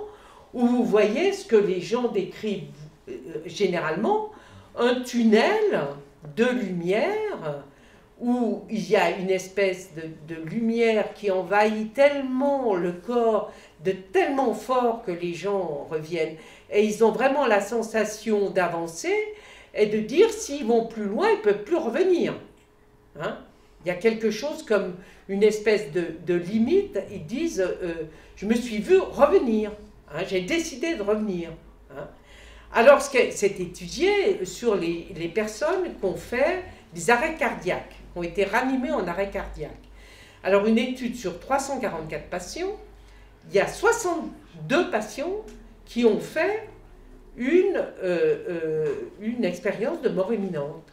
[SPEAKER 1] où vous voyez ce que les gens décrivent généralement, un tunnel de lumière, où il y a une espèce de lumière qui envahit tellement le corps, tellement fort que les gens reviennent. Et ils ont vraiment la sensation d'avancer et de dire s'ils vont plus loin, ils ne peuvent plus revenir. Hein? Il y a quelque chose comme une espèce de limite. Ils disent je me suis vu revenir, hein? J'ai décidé de revenir. Hein? Alors, c'est étudié sur les personnes qui ont fait des arrêts cardiaques, qui ont été ranimées en arrêt cardiaque. Alors, une étude sur 344 patients, il y a 62 patients qui ont fait une expérience de mort imminente.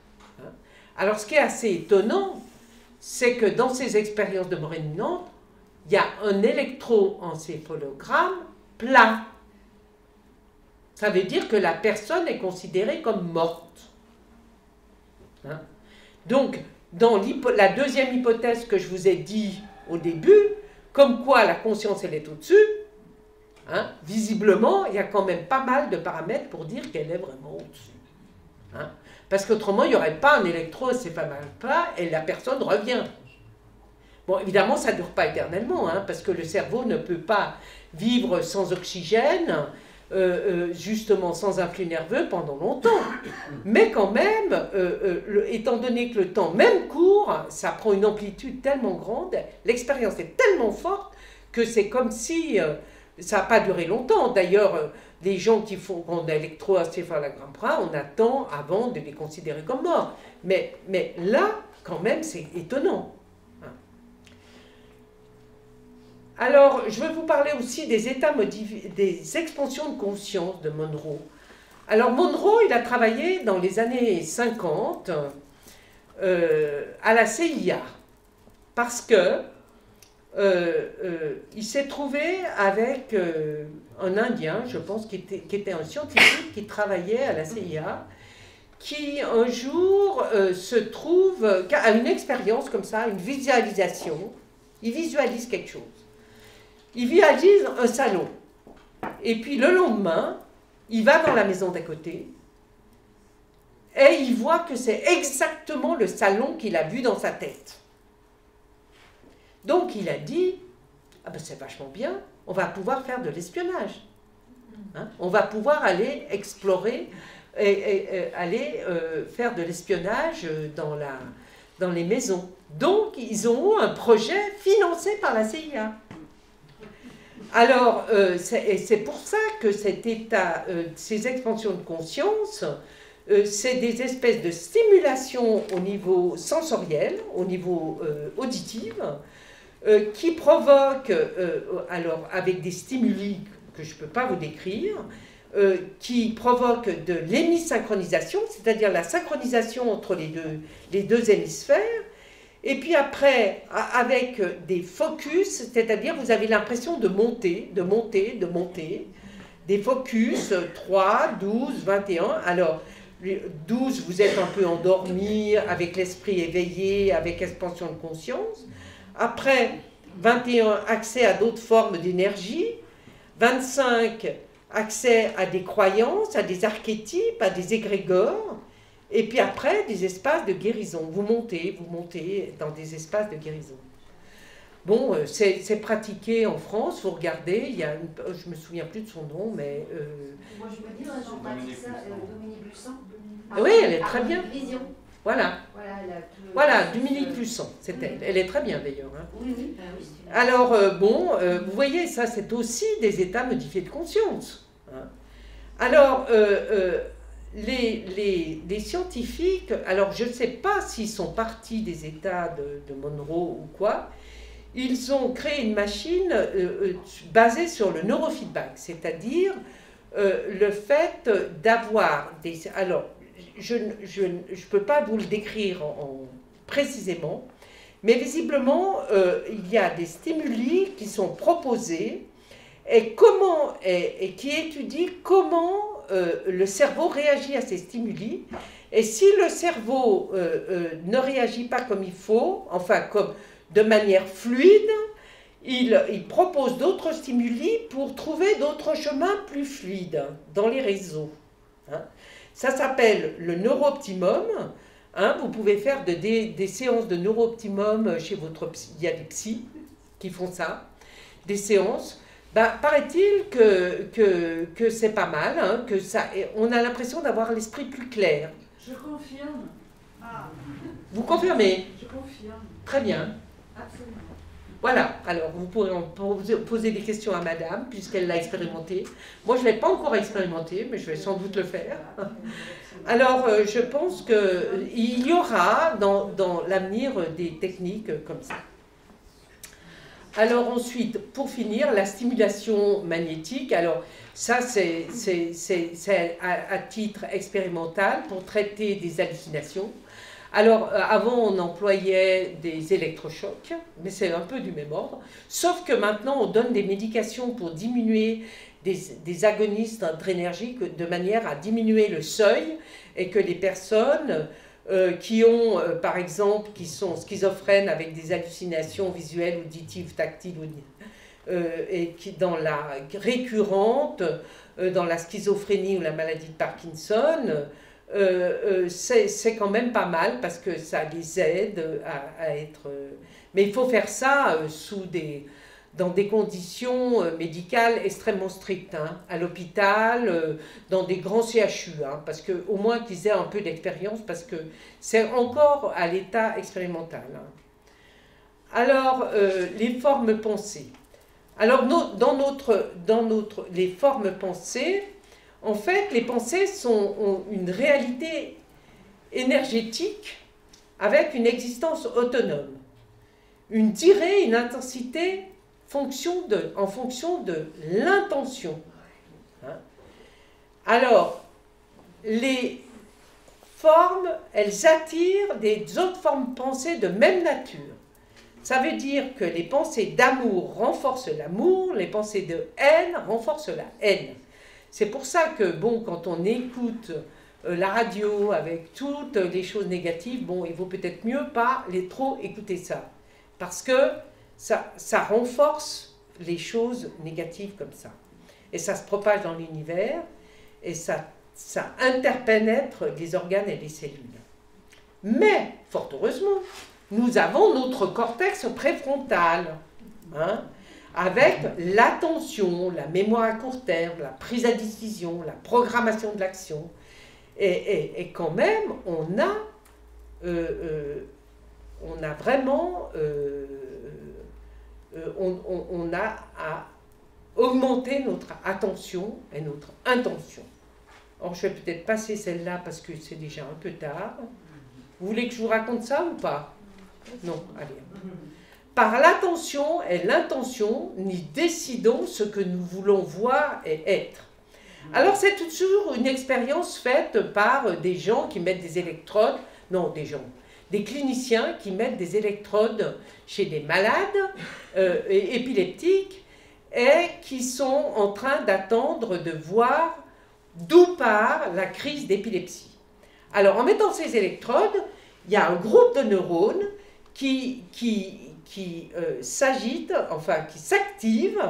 [SPEAKER 1] Hein. Alors, ce qui est assez étonnant, c'est que dans ces expériences de mort imminente, il y a un électroencéphalogramme plat. Ça veut dire que la personne est considérée comme morte. Hein. Donc, dans la deuxième hypothèse que je vous ai dit au début, comme quoi la conscience, elle est au-dessus, hein, visiblement, il y a quand même pas mal de paramètres pour dire qu'elle est vraiment au-dessus. Hein. Parce qu'autrement, il n'y aurait pas un électroencéphalogramme plat et la personne revient. Bon, évidemment, ça ne dure pas éternellement, hein, parce que le cerveau ne peut pas vivre sans oxygène, justement sans influx nerveux pendant longtemps. Mais quand même, étant donné que le temps même court, ça prend une amplitude tellement grande, l'expérience est tellement forte que c'est comme si ça n'a pas duré longtemps. D'ailleurs, les gens qui font un électroencéphalogramme plat, on attend avant de les considérer comme morts. Mais là, quand même, c'est étonnant. Alors, je veux vous parler aussi des états modifiés, des expansions de conscience de Monroe. Alors, Monroe, il a travaillé dans les années 50 à la CIA, parce que il s'est trouvé avec un Indien, je pense, qui était un scientifique qui travaillait à la CIA, qui un jour se trouve à une expérience comme ça, une visualisation. Il visualise quelque chose. Il visualise un salon. Et puis le lendemain, il va dans la maison d'à côté et il voit que c'est exactement le salon qu'il a vu dans sa tête. Donc il a dit, ah ben c'est vachement bien, on va pouvoir faire de l'espionnage. Hein? On va pouvoir aller explorer et aller faire de l'espionnage dans les maisons. Donc ils ont eu un projet financé par la CIA. Alors, c'est pour ça que cet état, ces expansions de conscience, c'est des espèces de stimulation au niveau sensoriel, au niveau auditif, qui provoquent, alors avec des stimuli que je ne peux pas vous décrire, qui provoquent de l'hémisynchronisation, c'est-à-dire la synchronisation entre les deux hémisphères. Et puis après, avec des focus, c'est-à-dire vous avez l'impression de monter, des focus 3, 12, 21. Alors, 12, vous êtes un peu endormi, avec l'esprit éveillé, avec expansion de conscience. Après, 21, accès à d'autres formes d'énergie. 25, accès à des croyances, à des archétypes, à des égrégores. Et puis après, des espaces de guérison. Vous montez dans des espaces de guérison. Bon, c'est pratiqué en France, vous regardez, il y a je ne me souviens plus de son nom, mais...
[SPEAKER 2] Moi, je peux dire, j'en pratique ça, Dominique Lussan.
[SPEAKER 1] Oui, elle est très bien.
[SPEAKER 2] Vision.
[SPEAKER 1] Voilà. Voilà, Dominique Lussan, c'est elle. Elle est très bien d'ailleurs. Hein.
[SPEAKER 2] Oui, oui.
[SPEAKER 1] Alors, vous voyez, ça, c'est aussi des états modifiés de conscience. Hein. Alors, les scientifiques, alors je ne sais pas s'ils sont partis des états de Monroe ou quoi, ils ont créé une machine basée sur le neurofeedback, c'est-à-dire le fait d'avoir des... Alors, je ne peux pas vous le décrire précisément, mais visiblement, il y a des stimuli qui sont proposés et qui étudient comment le cerveau réagit à ces stimuli. Et si le cerveau ne réagit pas comme il faut, enfin de manière fluide, il propose d'autres stimuli pour trouver d'autres chemins plus fluides dans les réseaux. Hein. Ça s'appelle le neurooptimum. Hein, vous pouvez faire des séances de neurooptimum chez votre psy. Il y a des psys qui font ça, des séances. Ben, paraît-il que c'est pas mal, hein, on a l'impression d'avoir l'esprit plus clair.
[SPEAKER 3] Je confirme. Ah.
[SPEAKER 1] Vous confirmez?
[SPEAKER 3] Je confirme.
[SPEAKER 1] Très bien.
[SPEAKER 3] Absolument.
[SPEAKER 1] Voilà, alors vous pourrez poser des questions à madame, puisqu'elle l'a expérimenté. Moi, je ne l'ai pas encore expérimenté, mais je vais sans doute le faire. Alors, je pense qu'il y aura dans l'avenir des techniques comme ça. Alors ensuite, pour finir, la stimulation magnétique. Alors, ça, c'est à titre expérimental pour traiter des hallucinations. Alors, avant, on employait des électrochocs, mais c'est un peu du même ordre. Sauf que maintenant, on donne des médications pour diminuer des agonistes adrénergiques de manière à diminuer le seuil et que les personnes qui ont, par exemple, qui sont schizophrènes avec des hallucinations visuelles, auditives, tactiles, et qui dans la récurrente, dans la schizophrénie ou la maladie de Parkinson, c'est quand même pas mal parce que ça les aide à être... mais il faut faire ça dans des conditions médicales extrêmement strictes, hein, à l'hôpital, dans des grands CHU, hein, parce qu'au moins qu'ils aient un peu d'expérience, parce que c'est encore à l'état expérimental. Hein. Alors, les formes pensées. Alors, les formes pensées, en fait, les pensées ont une réalité énergétique avec une existence autonome. Une durée, une intensité en fonction de l'intention. Hein? Alors, les formes, elles attirent des autres formes pensées de même nature. Ça veut dire que les pensées d'amour renforcent l'amour, les pensées de haine renforcent la haine. C'est pour ça que, bon, quand on écoute la radio avec toutes les choses négatives, bon, il vaut peut-être mieux pas trop écouter ça. Parce que ça renforce les choses négatives comme ça. Et ça se propage dans l'univers et ça interpénètre les organes et les cellules. Mais, fort heureusement, nous avons notre cortex préfrontal, hein, avec l'attention, la mémoire à court terme, la prise à décision, la programmation de l'action. Et quand même, on a vraiment... on a à augmenter notre attention et notre intention. Or, je vais peut-être passer celle-là parce que c'est déjà un peu tard. Vous voulez que je vous raconte ça ou pas? Non, allez. Par l'attention et l'intention, nous décidons ce que nous voulons voir et être. Alors, c'est toujours une expérience faite par des gens qui mettent des électrodes, des cliniciens qui mettent des électrodes chez des malades épileptiques et qui sont en train d'attendre de voir d'où part la crise d'épilepsie. Alors, en mettant ces électrodes, il y a un groupe de neurones qui s'agite, enfin qui s'active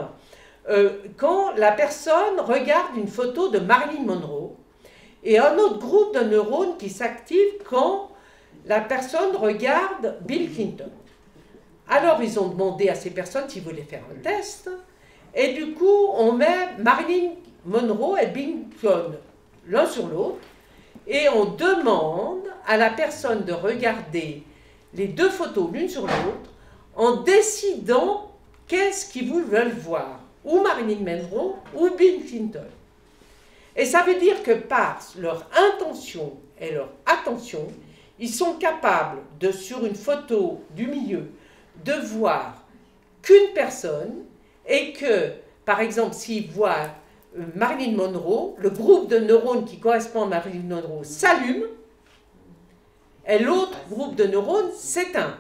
[SPEAKER 1] quand la personne regarde une photo de Marilyn Monroe, et un autre groupe de neurones qui s'active quand la personne regarde Bill Clinton. Alors ils ont demandé à ces personnes s'ils voulaient faire un test, et du coup on met Marilyn Monroe et Bill Clinton l'un sur l'autre, et on demande à la personne de regarder les deux photos l'une sur l'autre, en décidant qu'est-ce qu'ils veulent voir, ou Marilyn Monroe ou Bill Clinton. Et ça veut dire que par leur intention et leur attention, ils sont capables de, sur une photo du milieu, de voir qu'une personne et que, par exemple, s'il voit Marilyn Monroe, le groupe de neurones qui correspond à Marilyn Monroe s'allume et l'autre groupe de neurones s'éteint.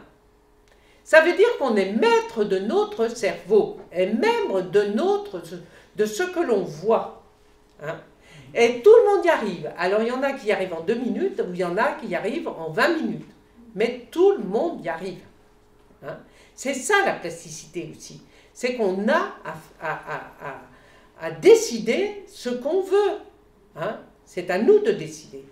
[SPEAKER 1] Ça veut dire qu'on est maître de notre cerveau et même de ce que l'on voit. Hein. Et tout le monde y arrive. Alors il y en a qui y arrivent en 2 minutes ou il y en a qui y arrivent en 20 minutes. Mais tout le monde y arrive. Hein. C'est ça la plasticité aussi. C'est qu'on a à décider ce qu'on veut. Hein. C'est à nous de décider.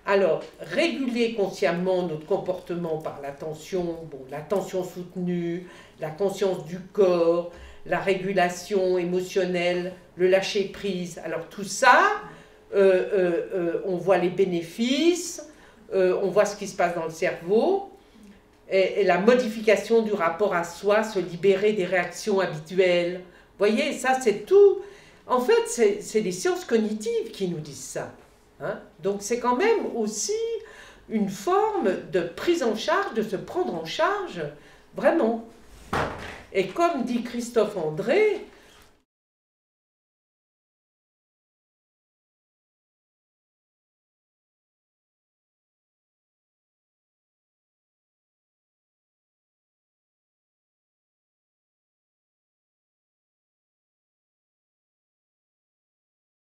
[SPEAKER 1] Alors, réguler consciemment notre comportement par l'attention, l'attention soutenue, la conscience du corps, la régulation émotionnelle, le lâcher-prise. Alors tout ça, on voit les bénéfices, on voit ce qui se passe dans le cerveau, et la modification du rapport à soi, se libérer des réactions habituelles. Vous voyez, ça c'est tout. En fait, c'est les sciences cognitives qui nous disent ça. Hein? Donc c'est quand même aussi une forme de prise en charge, de se prendre en charge, vraiment. Et comme dit Christophe André,